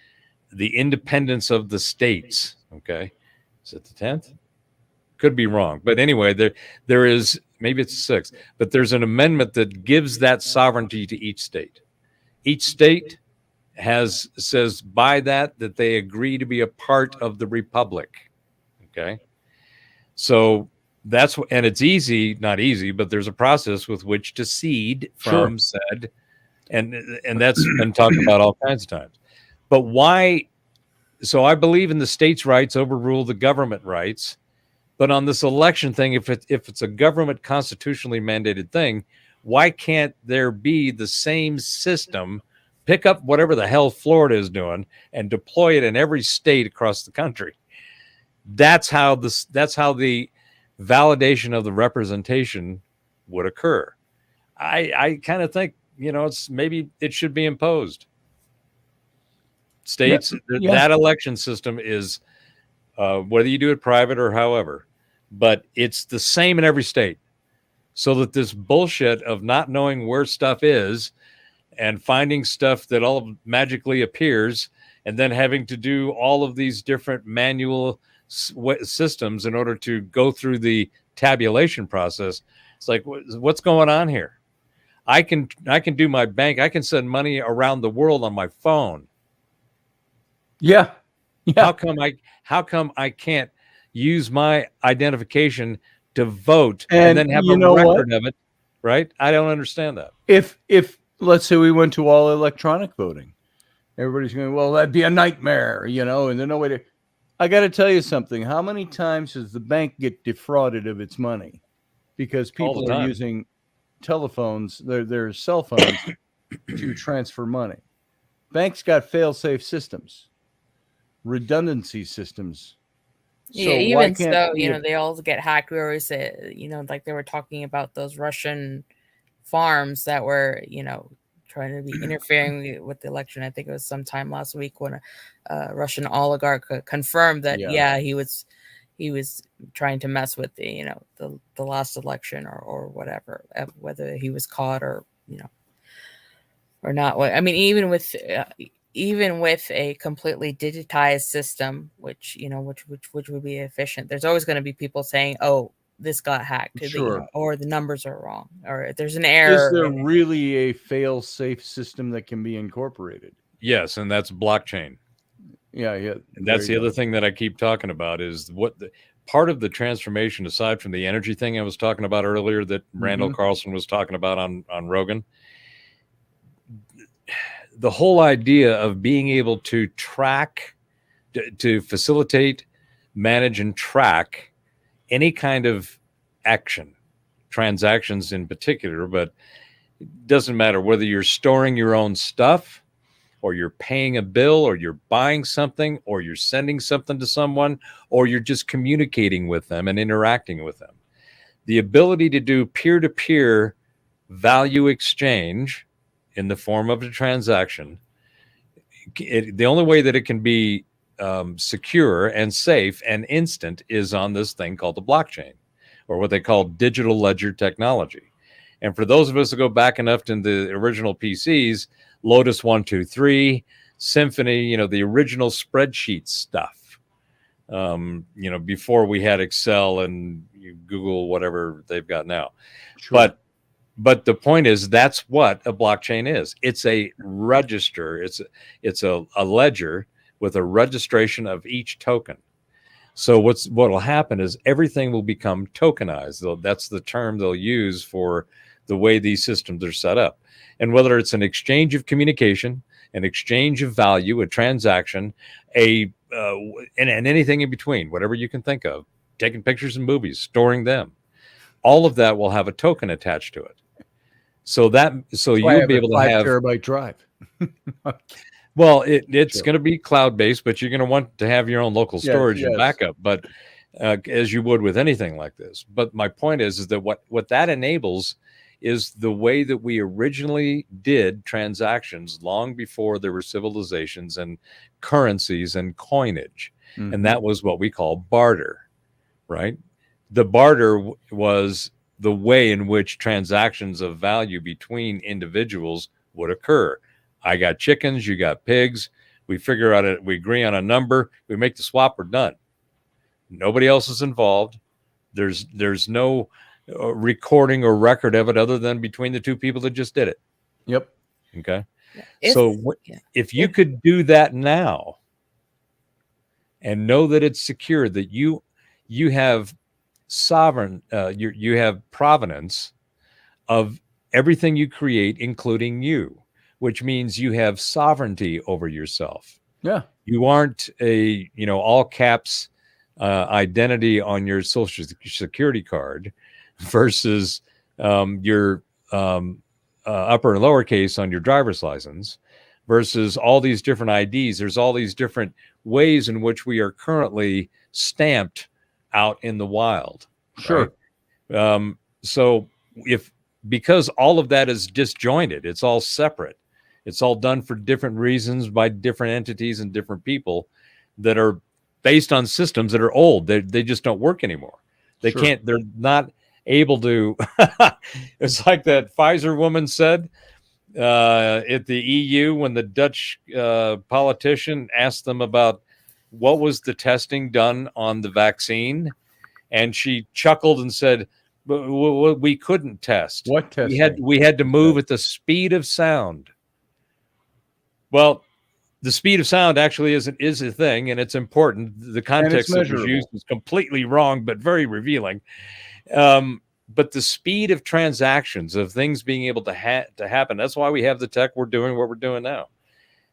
independence of the states. Okay. Is it the 10th? Could be wrong. But anyway, there is, maybe it's the 6th, but there's an amendment that gives that sovereignty to each state. Each state says by that they agree to be a part of the republic. Okay. So that's what, and it's not easy, but there's a process with which to cede from said, and that's been talked about all kinds of times. But why? So I believe in the states' rights overrule the government rights. But on this election thing, if it's a government constitutionally mandated thing, why can't there be the same system? Pick up whatever the hell Florida is doing and deploy it in every state across the country. That's how the validation of the representation would occur. I kind of think, maybe it should be imposed. States, that election system is, whether you do it private or however, but it's the same in every state. So that this bullshit of not knowing where stuff is and finding stuff that all magically appears and then having to do all of these different manual systems in order to go through the tabulation process. It's like, what's going on here? I can do my bank. I can send money around the world on my phone. Yeah. How come I can't use my identification to vote and then have a record of it? Right? I don't understand that. If let's say we went to all electronic voting, everybody's going, well, that'd be a nightmare, and there's no way to. I got to tell you something. How many times does the bank get defrauded of its money because people are using telephones, their cell phones, to transfer money? Banks got fail-safe systems, redundancy systems. Yeah, so even so, they all get hacked. We always say, like they were talking about those Russian farms that were, trying to be interfering with the election. I think it was sometime last week when a Russian oligarch confirmed that, he was trying to mess with the last election or whatever, whether he was caught or not. I mean, even with a completely digitized system, which would be efficient, there's always going to be people saying, "Oh, this got hacked," or the numbers are wrong, or there's an error. Is there really a fail-safe system that can be incorporated? Yes, and that's blockchain. Yeah. And that's the other thing that I keep talking about is part of the transformation, aside from the energy thing I was talking about earlier that Randall Carlson was talking about on Rogan. The whole idea of being able to track, to facilitate, manage, and track any kind of action, transactions in particular, but it doesn't matter whether you're storing your own stuff or you're paying a bill or you're buying something or you're sending something to someone or you're just communicating with them and interacting with them. The ability to do peer-to-peer value exchange in the form of a transaction, the only way that it can be secure and safe and instant is on this thing called the blockchain, or what they call digital ledger technology. And for those of us who go back enough to the original PCs, Lotus 123, Symphony, the original spreadsheet stuff, before we had Excel and Google, whatever they've got now. Sure. But the point is, that's what a blockchain is. It's a register. It's a ledger with a registration of each token. So what'll happen is everything will become tokenized. That's the term they'll use for the way these systems are set up. And whether it's an exchange of communication, an exchange of value, a transaction, and anything in between, whatever you can think of, taking pictures and movies, storing them, all of that will have a token attached to it. So you'll be able to have 5 terabyte drive. Well, it's going to be cloud-based, but you're going to want to have your own local storage and backup, but as you would with anything like this. But my point is that what that enables is the way that we originally did transactions long before there were civilizations and currencies and coinage. Mm-hmm. And that was what we call barter, right? The barter was the way in which transactions of value between individuals would occur. I got chickens, you got pigs. We figure out it. We agree on a number. We make the swap. We're done. Nobody else is involved. There's no recording or record of it other than between the two people that just did it. Yep. Okay. If you could do that now and know that it's secure, that you have sovereign, you have provenance of everything you create, including you, which means you have sovereignty over yourself. Yeah. You aren't a, all caps identity on your social security card versus your upper and lowercase on your driver's license versus all these different IDs. There's all these different ways in which we are currently stamped out in the wild. Sure. Right? So because all of that is disjointed, it's all separate. It's all done for different reasons by different entities and different people that are based on systems that are old. They just don't work anymore. They're not able to. It's like that Pfizer woman said at the EU when the Dutch politician asked them about what was the testing done on the vaccine. And she chuckled and said, we couldn't test. What testing? We had to move at the speed of sound. Well, the speed of sound actually is a thing, and it's important. The context that was used is completely wrong, but very revealing. But the speed of transactions, of things being able to happen, that's why we have the tech we're doing what we're doing now.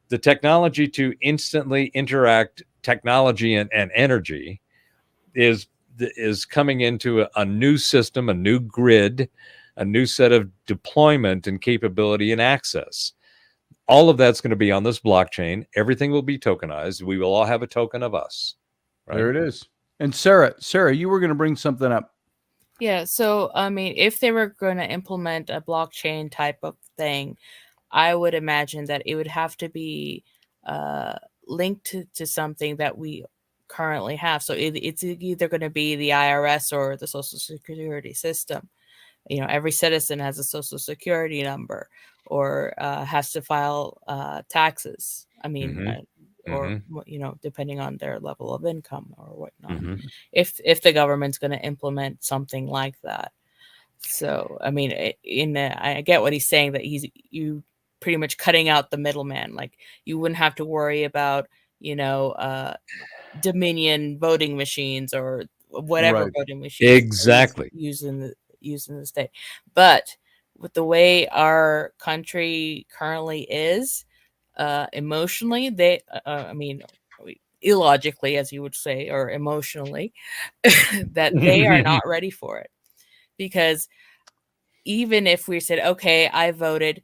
The technology to instantly interact technology and energy is coming into a new system, a new grid, a new set of deployment and capability and access. All of that's going to be on this blockchain. Everything will be tokenized. We will all have a token of us. Right? There it is. And Sarah, you were going to bring something up. Yeah. So, I mean, if they were going to implement a blockchain type of thing, I would imagine that it would have to be linked to something that we currently have. So it's either going to be the IRS or the Social Security system. Every citizen has a Social Security number or has to file taxes. I mean, or depending on their level of income or whatnot. If the government's going to implement something like that. So I mean, I get what he's saying, that you pretty much cutting out the middleman. Like you wouldn't have to worry about Dominion voting machines or whatever voting machines exactly using the state. But with the way our country currently is, emotionally, illogically, as you would say, or emotionally, that they are not ready for it. Because even if we said, okay, I voted,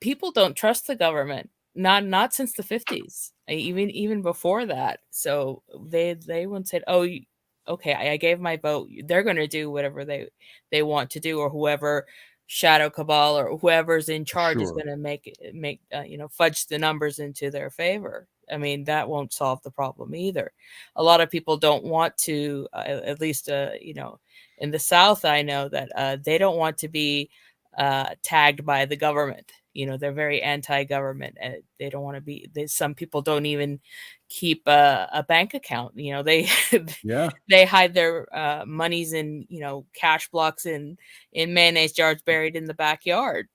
people don't trust the government. Not since the 50s, even before that. So they once said, oh, okay, I gave my vote. They're going to do whatever they want to do, or whoever shadow cabal or whoever's in charge is going to make fudge the numbers into their favor. I mean, that won't solve the problem either. A lot of people don't want to, at least in the South, I know that they don't want to be tagged by the government. They're very anti-government, and they don't want to be. Some people don't even keep a bank account. They they hide their monies in cash blocks in mayonnaise jars buried in the backyard,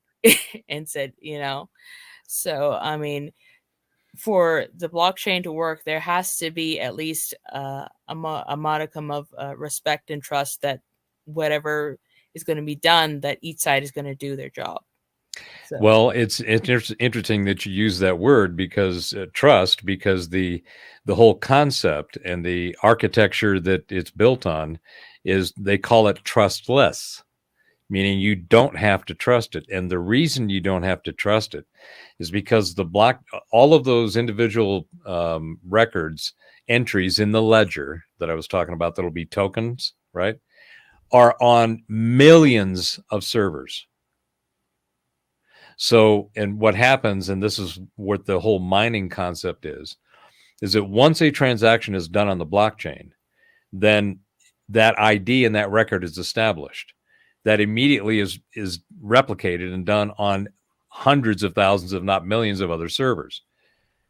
and said So I mean, for the blockchain to work, there has to be at least a modicum of respect and trust that whatever is going to be done, that each side is going to do their job. So. Well, it's interesting that you use that word, because trust, because the whole concept and the architecture that it's built on is, they call it trustless, meaning you don't have to trust it. And the reason you don't have to trust it is because all of those individual records, entries in the ledger that I was talking about, that'll be tokens, right, are on millions of servers. So, and what happens, and this is what the whole mining concept is that once a transaction is done on the blockchain, then that ID and that record is established. That immediately is replicated and done on hundreds of thousands, if not millions, of other servers.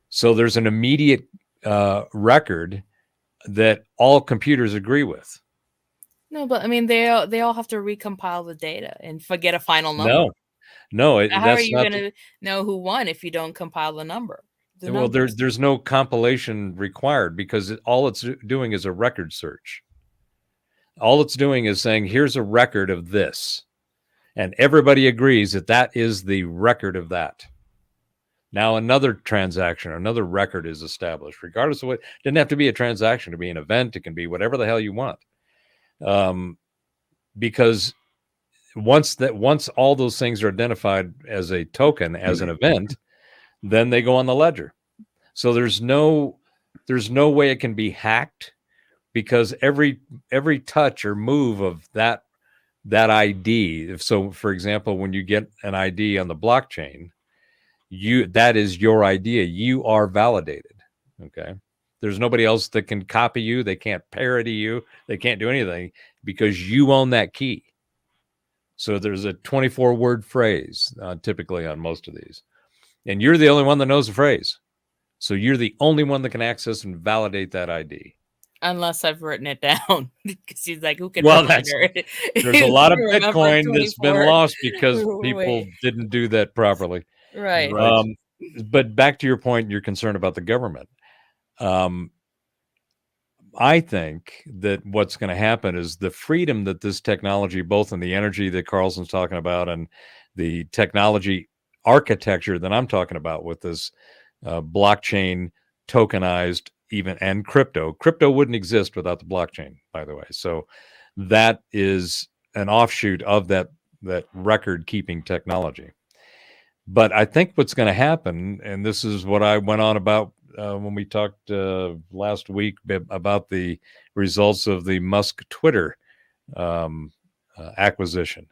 So there's an immediate record that all computers agree with. No, but I mean, they all have to recompile the data and forget a final number. No, How are that's you not. going to know who won if you don't compile the number? Well, there's no compilation required because all it's doing is a record search. All it's doing is saying, here's a record of this. And everybody agrees that that is the record of that. Now another transaction or another record is established, regardless of what. It doesn't have to be a transaction to be an event. It can be whatever the hell you want. Because once all those things are identified as a token, as an event, then they go on the ledger. So there's no way it can be hacked, because every touch or move of that ID. So, for example, when you get an ID on the blockchain, that is your idea. You are validated. Okay. There's nobody else that can copy you. They can't parody you. They can't do anything because you own that key. So there's a 24-word phrase typically on most of these. And you're the only one that knows the phrase. So you're the only one that can access and validate that ID. Unless I've written it down, because he's like, who can remember it? There's a lot of Bitcoin that's been lost because people didn't do that properly. Right. But back to your point, your concern about the government. I think that what's going to happen is the freedom that this technology, both in the energy that Carlson's talking about and the technology architecture that I'm talking about with this blockchain, tokenized, even, and crypto wouldn't exist without the blockchain, by the way. So that is an offshoot of that record keeping technology. But I think what's going to happen, and this is what I went on about when we talked last week about the results of the Musk Twitter acquisition,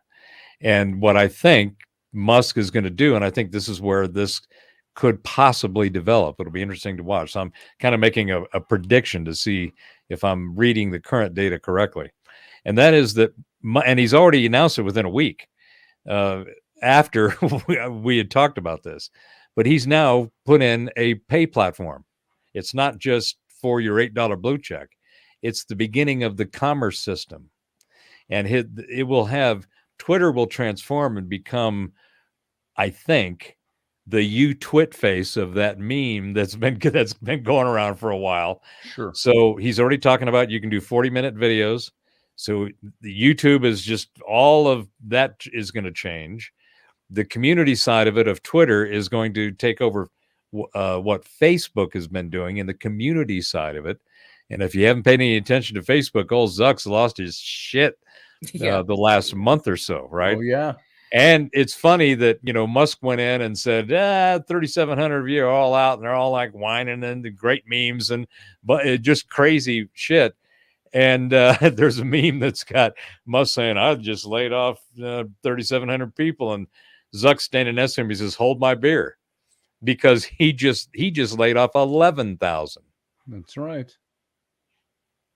and what I think Musk is going to do, and I think this is where this could possibly develop. It'll be interesting to watch. So I'm kind of making a prediction to see if I'm reading the current data correctly. And that is that, and he's already announced it within a week after we had talked about this, but he's now put in a pay platform. It's not just for your $8 blue check. It's the beginning of the commerce system. And it will have, Twitter will transform and become, I think, the twit face of that meme that's been going around for a while. Sure. So he's already talking about you can do 40-minute videos. So the YouTube is just, all of that is going to change. The community side of it, of Twitter, is going to take over what Facebook has been doing in the community side of it. And if you haven't paid any attention to Facebook, old Zuck's lost his shit the last month or so, right? Oh, yeah. And it's funny that, Musk went in and said, 3,700 of you are all out, and they're all like whining and the great memes but just crazy shit. And there's a meme that's got Musk saying, I just laid off 3,700 people, and Zuck standing next to him, he says, hold my beer, because he just laid off 11,000. That's right.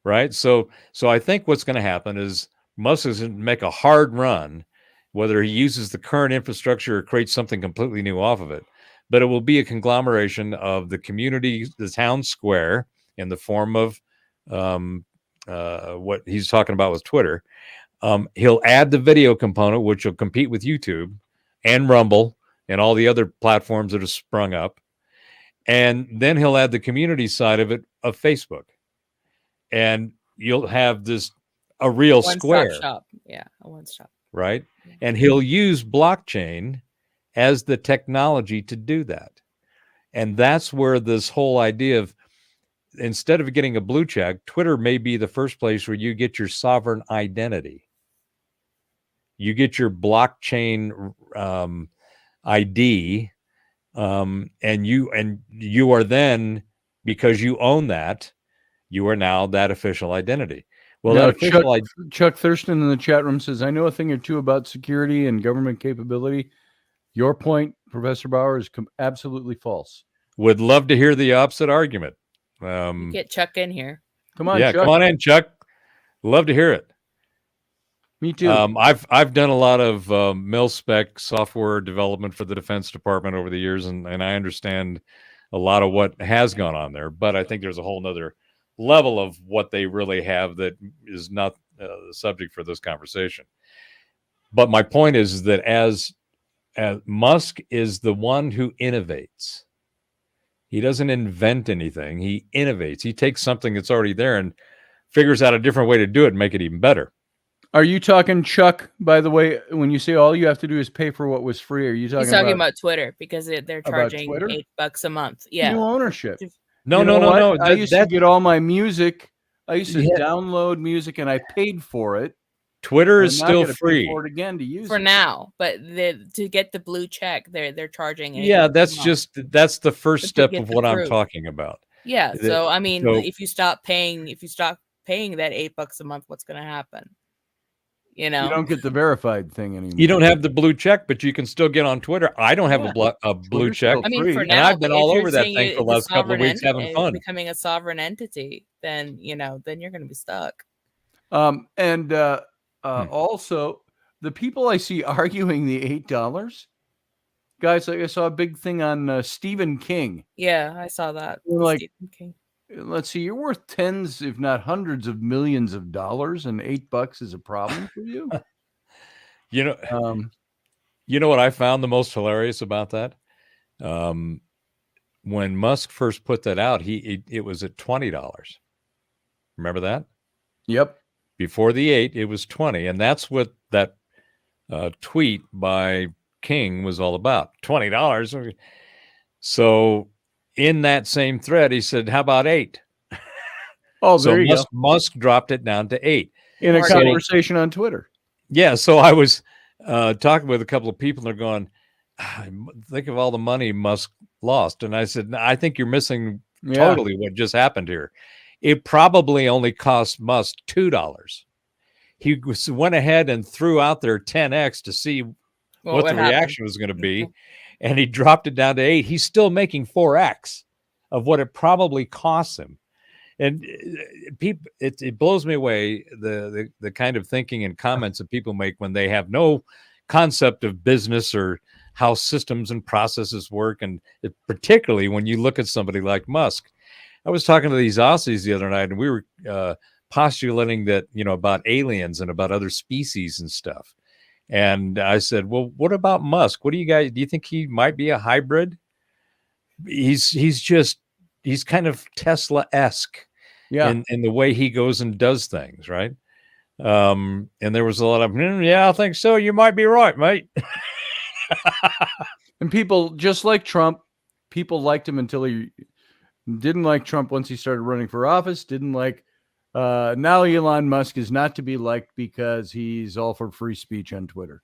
Right. So I think what's going to happen is Musk is going to make a hard run, whether he uses the current infrastructure or creates something completely new off of it. But it will be a conglomeration of the community, the town square, in the form of what he's talking about with Twitter. He'll add the video component, which will compete with YouTube and Rumble and all the other platforms that have sprung up. And then he'll add the community side of it, of Facebook. And you'll have a real square. Shop. Yeah, a one-stop. Right? And he'll use blockchain as the technology to do that. And that's where this whole idea of, instead of getting a blue check, Twitter may be the first place where you get your sovereign identity. You get your blockchain ID, and you are then, because you own that, you are now that official identity. Well, now, Chuck Thurston in the chat room says, I know a thing or two about security and government capability. Your point, Professor Bauer, is absolutely false. Would love to hear the opposite argument. Get Chuck in here. Come on, yeah, Chuck. Come on in, Chuck. Love to hear it. Me too. I've done a lot of mil-spec software development for the Defense Department over the years, and I understand a lot of what has gone on there. But I think there's a whole nother level of what they really have that is not the subject for this conversation. But my point is that as Musk is the one who innovates. He doesn't invent anything. He innovates. He takes something that's already there and figures out a different way to do it and make it even better. Are you talking, Chuck, by the way, when you say all you have to do is pay for what was free? Are you talking He's talking about Twitter, because they're charging Twitter? $8 a month. Yeah. New ownership. No. I used to get all my music. I used to download music, and I paid for it. Twitter is still free for it again to use for now, but to get the blue check, they're charging. Yeah, that's the first step of what I'm talking about. Yeah. So I mean, if you stop paying that $8 a month, what's going to happen? You don't get the verified thing anymore. You don't have the blue check, but you can still get on Twitter. I don't have a blue check. I mean, for now, and I've been all over that thing for the last couple of weeks having fun. Becoming a sovereign entity, then you're going to be stuck. Also, the people I see arguing the $8, guys, I saw a big thing on Stephen King. Yeah, I saw that. Stephen King. Let's see, you're worth tens, if not hundreds of millions of dollars, and $8 is a problem for you. You know what I found the most hilarious about that? When Musk first put that out, it was at $20. Remember that? Yep. Before the 8, it was 20, and that's what that tweet by King was all about. $20. So in that same thread, he said, "How about 8?" Oh, there you go. Musk dropped it down to 8 in a conversation on Twitter. Yeah, so I was talking with a couple of people, and they're going, "Think of all the money Musk lost." And I said, "I think you're missing totally what just happened here. It probably only cost Musk $2. He went ahead and threw out there 10x to see what the reaction was going to be, and he dropped it down to 8. He's still making 4x of what it probably costs him. And people, it blows me away the kind of thinking and comments that people make when they have no concept of business or how systems and processes work, and particularly when you look at somebody like Musk. I was talking to these Aussies the other night, and we were postulating that, about aliens and about other species and stuff. And I said, "Well, what about Musk? Do you think he might be a hybrid?" He's kind of Tesla-esque in the way he goes and does things, right? And there was a lot of, I think so. You might be right, mate. And people, just like Trump, people liked him until he didn't like Trump once he started running for office. Didn't like. Now Elon Musk is not to be liked because he's all for free speech on Twitter.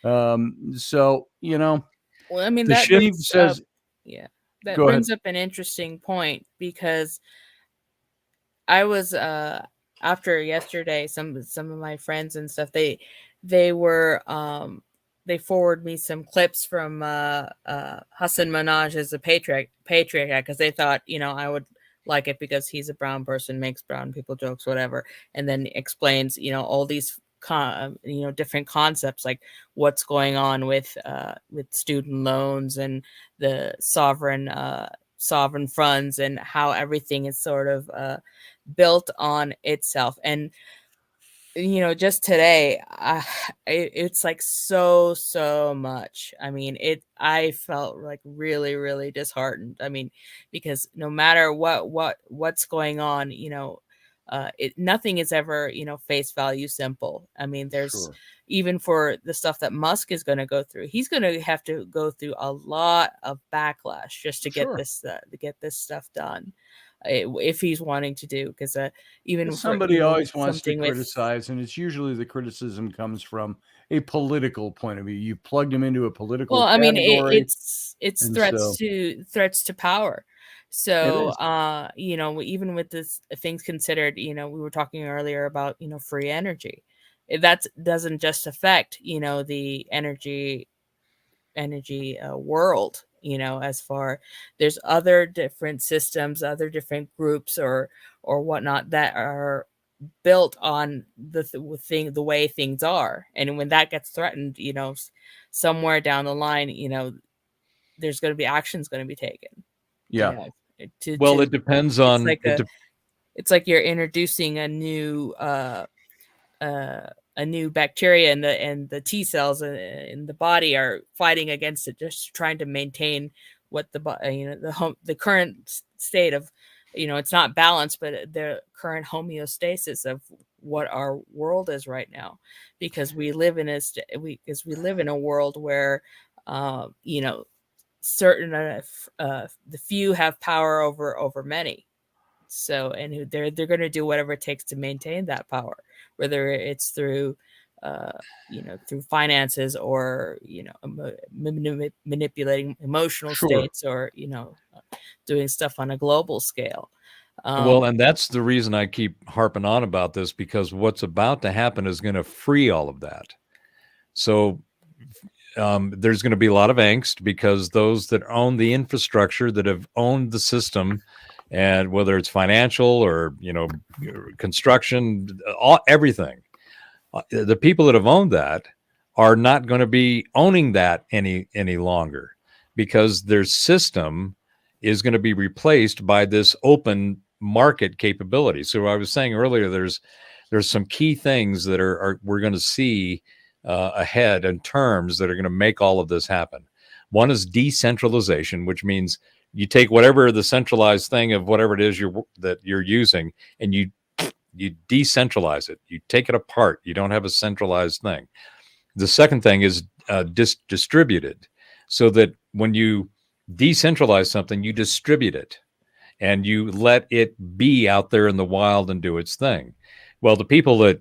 So, Well, I mean, that brings up an interesting point, because I was after yesterday, some of my friends and stuff, they were they forwarded me some clips from Hassan Minhaj as a patriot, because they thought, I would like it because he's a brown person, makes brown people jokes, whatever, and then explains, all these different concepts, like what's going on with student loans and the sovereign funds, and how everything is sort of built on itself. And just today, it's like so much. I mean, I felt like really, really disheartened. I mean, because no matter what's going on, nothing is ever, face value simple. I mean, there's even for the stuff that Musk is going to go through, he's going to have to go through a lot of backlash just to get this stuff done. If he's wanting to do, because even somebody always wants to criticize, and it's usually the criticism comes from a political point of view. You plugged him into a political. Well, I mean, category, it's threats to power. So, even with this things considered, we were talking earlier about free energy. That doesn't just affect the energy world. As far, there's other different systems, other different groups or whatnot that are built on the way things are. And when that gets threatened, somewhere down the line, there's going to be actions going to be taken. Yeah. It depends on. It's like you're introducing a new a new bacteria, and the T cells in the body are fighting against it, just trying to maintain what the current state of, it's not balanced, but the current homeostasis of what our world is right now, because we live in a world where certain the few have power over many. So, and they're going to do whatever it takes to maintain that power, whether it's through through finances, or manipulating emotional states, or doing stuff on a global scale. Well, and that's the reason I keep harping on about this, because what's about to happen is going to free all of that. So there's going to be a lot of angst, because those that own the infrastructure, that have owned the system, and whether it's financial or construction, everything, the people that have owned that are not going to be owning that any longer, because their system is going to be replaced by this open market capability. So I was saying earlier, there's some key things that we're going to see ahead in terms that are going to make all of this happen. One is decentralization, which means you take whatever the centralized thing of whatever it is that you're using, and you decentralize it. You take it apart. You don't have a centralized thing. The second thing is distributed, so that when you decentralize something, you distribute it, and you let it be out there in the wild and do its thing. Well, the people that,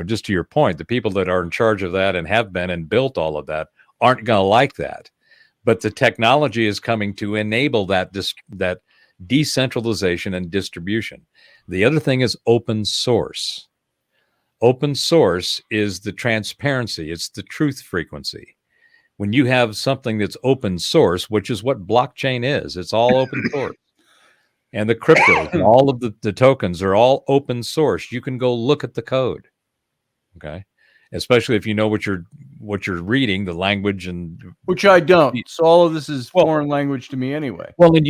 just to your point, the people that are in charge of that and have been and built all of that aren't going to like that. But the technology is coming to enable that decentralization and distribution. The other thing is open source. Open source is the transparency. It's the truth frequency. When you have something that's open source, which is what blockchain is, it's all open source. And the cryptos, and all of the tokens are all open source. You can go look at the code. Okay. Especially if you know what you're reading, the language, and which I don't. So all of this is foreign language to me anyway. Well, and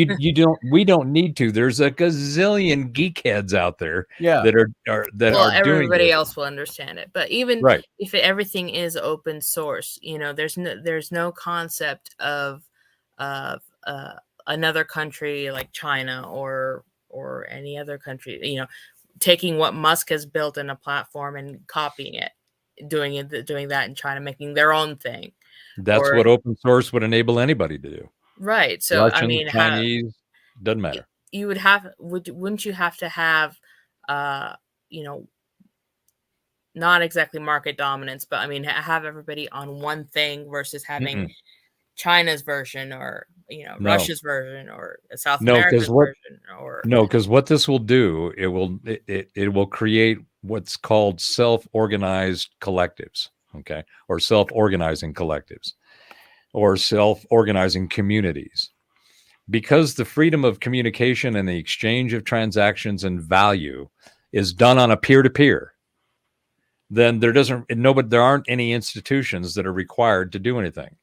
we don't need to. There's a gazillion geek heads out there that are doing everybody else will understand it. But even if everything is open source, there's no concept of another country like China or any other country, taking what Musk has built in a platform and copying it, doing that in China, making their own thing. That's what open source would enable anybody to do. Right. So Russian, Chinese, doesn't matter. You wouldn't you have to have not exactly market dominance, but have everybody on one thing versus having China's version, or Russia's version, or South America's version, or because what this will do, it will create what's called self-organized collectives, okay, or self-organizing collectives, or self-organizing communities. Because the freedom of communication and the exchange of transactions and value is done on a peer-to-peer, then there aren't any institutions that are required to do anything.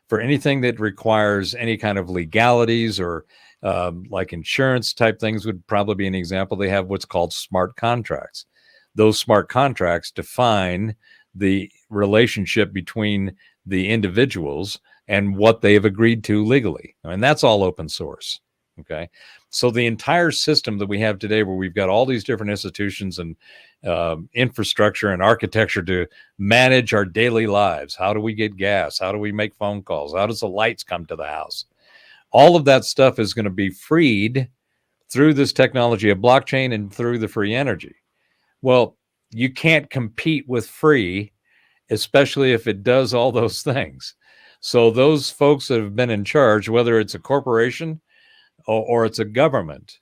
For anything that requires any kind of legalities, or like insurance type things would probably be an example, they have what's called smart contracts. Those smart contracts define the relationship between the individuals and what they have agreed to legally. And that's all open source. Okay. So the entire system that we have today, where we've got all these different institutions and infrastructure and architecture to manage our daily lives. How do we get gas? How do we make phone calls? How does the lights come to the house? All of that stuff is going to be freed through this technology of blockchain and through the free energy. Well, you can't compete with free, especially if it does all those things. So those folks that have been in charge, whether it's a corporation or it's a government,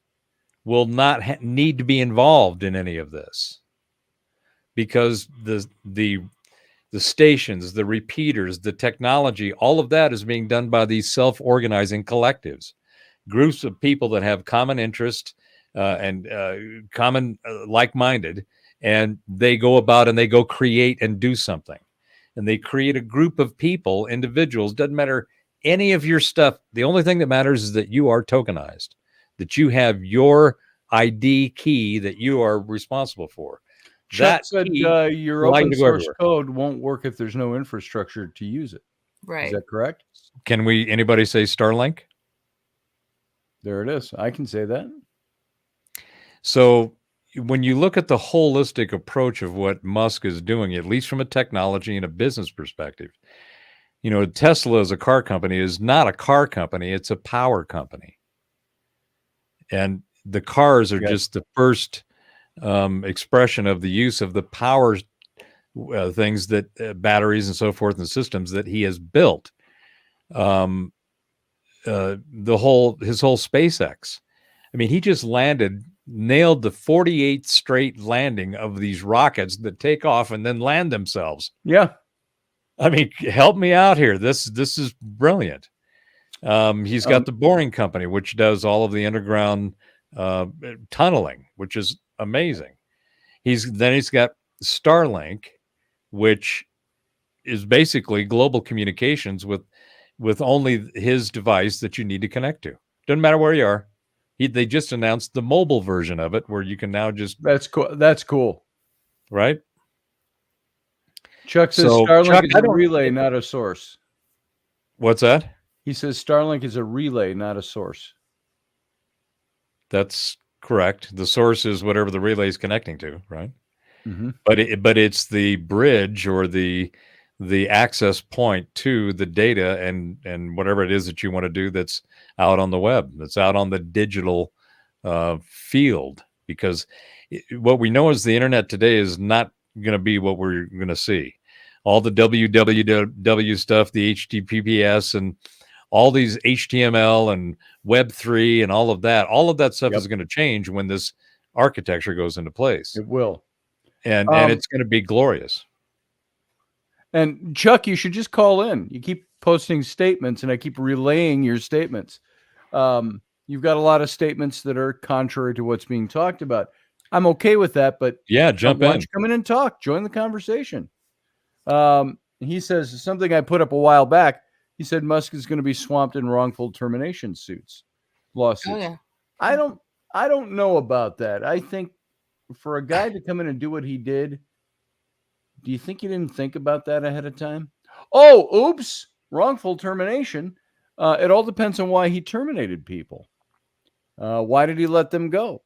will not need to be involved in any of this, because the stations, the repeaters, the technology, all of that is being done by these self-organizing collectives, groups of people that have common interest and common like-minded, and they go about and they go create and do something. And they create a group of people, individuals, doesn't matter any of your stuff. The only thing that matters is that you are tokenized, that you have your ID key that you are responsible for. Chuck that said key your allow you open to go source everywhere. code won't work if there's no infrastructure to use it. Right. Is that correct? Can anybody say Starlink? There it is. I can say that. So when you look at the holistic approach of what Musk is doing, at least from a technology and a business perspective, Tesla as a car company is not a car company, it's a power company. And the cars are just the first expression of the use of the power things that batteries and so forth and systems that he has built. His whole SpaceX. I mean, he just nailed the 48th straight landing of these rockets that take off and then land themselves. Yeah. I mean, help me out here. This is brilliant. He's got the Boring Company, which does all of the underground tunneling, which is amazing. He's got Starlink, which is basically global communications with only his device that you need to connect to. Doesn't matter where you are. They just announced the mobile version of it where you can now just... That's cool. That's cool. Right? Chuck says Starlink is a relay, not a source. What's that? He says Starlink is a relay, not a source. That's correct. The source is whatever the relay is connecting to, right? Mm-hmm. But it's the bridge or the access point to the data and whatever it is that you want to do that's out on the web, that's out on the digital field. Because what we know is the internet today is not going to be what we're going to see. All the www stuff, the HTTPS, and all these HTML and Web3 and all of that stuff is going to change when this architecture goes into place. It will. And it's going to be glorious. And Chuck, you should just call in. You keep posting statements and I keep relaying your statements. You've got a lot of statements that are contrary to what's being talked about. I'm okay with that, but yeah, jump in. Come in and talk. Join the conversation. He says something I put up a while back. He said Musk is going to be swamped in wrongful termination lawsuits. Oh, yeah. I don't know about that. I think for a guy to come in and do what he did, do you think he didn't think about that ahead of time? Oh, oops, wrongful termination. It all depends on why he terminated people. Why did he let them go?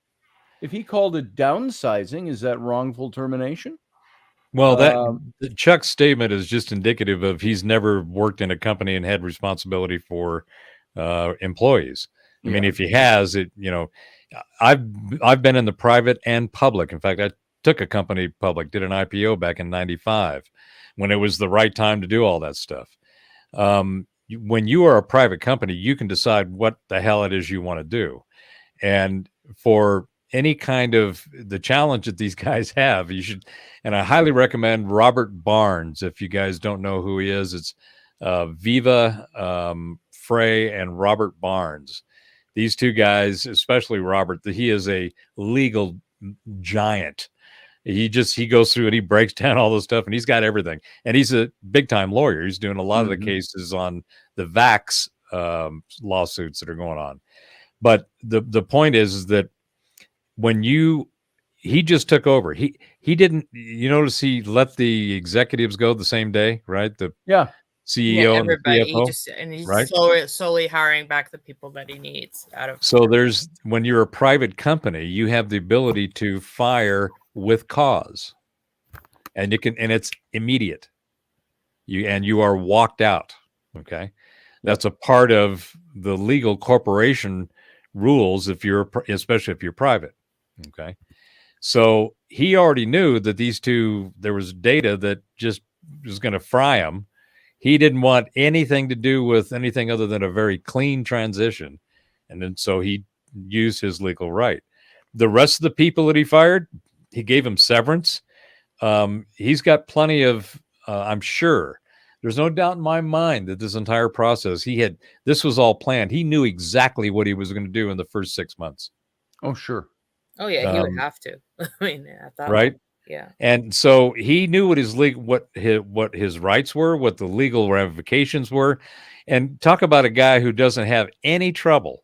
If he called it downsizing, is that wrongful termination? Well, Chuck's statement is just indicative of he's never worked in a company and had responsibility for employees. I mean, if he has, I've been in the private and public. In fact, I took a company public, did an IPO back in 95 when it was the right time to do all that stuff. When you are a private company, you can decide what the hell it is you want to do. And for any kind of the challenge that these guys have, you should, and I highly recommend Robert Barnes. If you guys don't know who he is, it's Viva Frey and Robert Barnes. These two guys, especially Robert, he is a legal giant. He goes through and he breaks down all this stuff, and he's got everything. And he's a big time lawyer. He's doing a lot of the cases on the vax lawsuits that are going on. But the point is that when he just took over, he didn't, you notice he let the executives go the same day, right? The CEO and everybody, the CFO, he's slowly hiring back the people that he needs out of. So when you're a private company, you have the ability to fire with cause, and it's immediate. You are walked out. Okay, that's a part of the legal corporation rules especially if you're private. Okay, so he already knew that there was data that just was going to fry him. He didn't want anything to do with anything other than a very clean transition, and then so he used his legal right. The rest of the people that he fired, he gave them severance. He's got plenty of, I'm sure. There's no doubt in my mind that this entire process, this was all planned. He knew exactly what he was going to do in the first 6 months. Oh, sure. Oh, yeah, he would have to. I mean, at that right? point, yeah. And so he knew what his rights were, what the legal ramifications were. And talk about a guy who doesn't have any trouble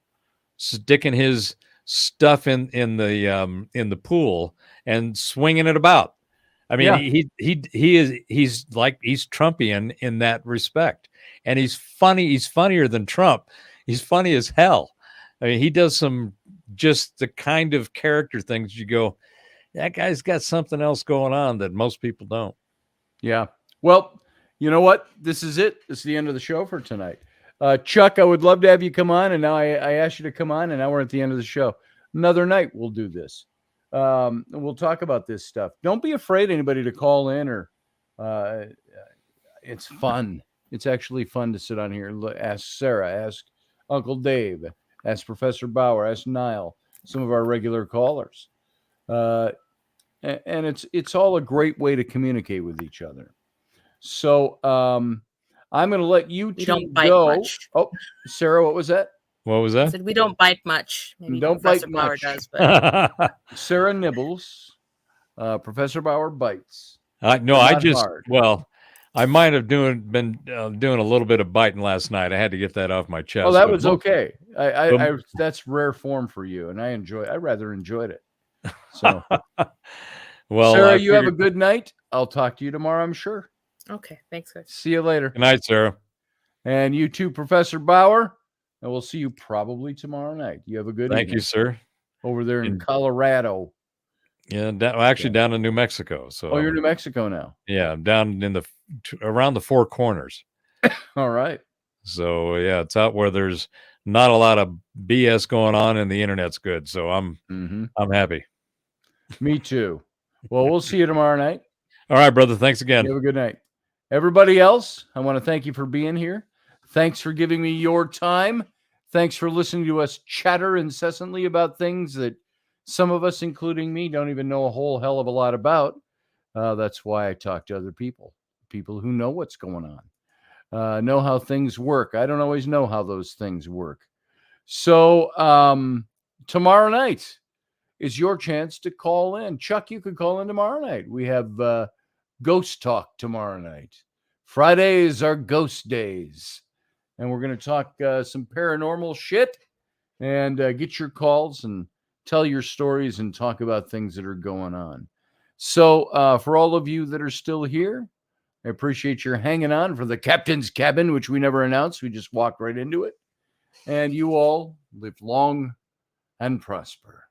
sticking his stuff in the pool and swinging it about. I mean, he's Trumpian in that respect, and he's funny. He's funnier than Trump. He's funny as hell. I mean, he does some just the kind of character things you go, that guy's got something else going on that most people don't. Yeah. Well, you know what? This is it. This is the end of the show for tonight. Chuck, I would love to have you come on, and now I asked you to come on, and now we're at the end of the show. Another night we'll do this. We'll talk about this stuff. Don't be afraid anybody to call in, or it's fun. It's actually fun to sit on here and ask Sarah, ask Uncle Dave, ask Professor Bauer, ask Niall, some of our regular callers. And it's all a great way to communicate with each other. So I'm going to let you two don't bite go. Much. Oh, Sarah, what was that? What was that? I said we don't bite much. Maybe Don't Professor bite Bauer much. does, but Sarah nibbles. Professor Bauer bites. No, I just hard. I might have been doing a little bit of biting last night. I had to get that off my chest. Oh, that was okay. I that's rare form for you, and I rather enjoyed it. So, well, Sarah, you have a good night. I'll talk to you tomorrow, I'm sure. okay, thanks, guys. See you later. Good night, Sarah. And you too, Professor Bauer. And we'll see you probably tomorrow night. You have a good Thank evening. you, sir. Over there in Colorado. Yeah, down in New Mexico. So you're in New Mexico now. Yeah, I'm down in around the Four Corners. All right. So yeah, it's out where there's not a lot of BS going on and the internet's good. So I'm happy. Me too. Well, we'll see you tomorrow night. All right, brother. Thanks again. You have a good night. Everybody else, I want to thank you for being here. Thanks for giving me your time. Thanks for listening to us chatter incessantly about things that some of us, including me, don't even know a whole hell of a lot about. That's why I talk to other people who know what's going on, know how things work. I don't always know how those things work. So tomorrow night is your chance to call in. Chuck, you could call in tomorrow night. We have Ghost Talk tomorrow night. Fridays are ghost days. And we're going to talk some paranormal shit and get your calls and tell your stories and talk about things that are going on. So for all of you that are still here, I appreciate your hanging on for the captain's cabin, which we never announced. We just walked right into it. And you all live long and prosper.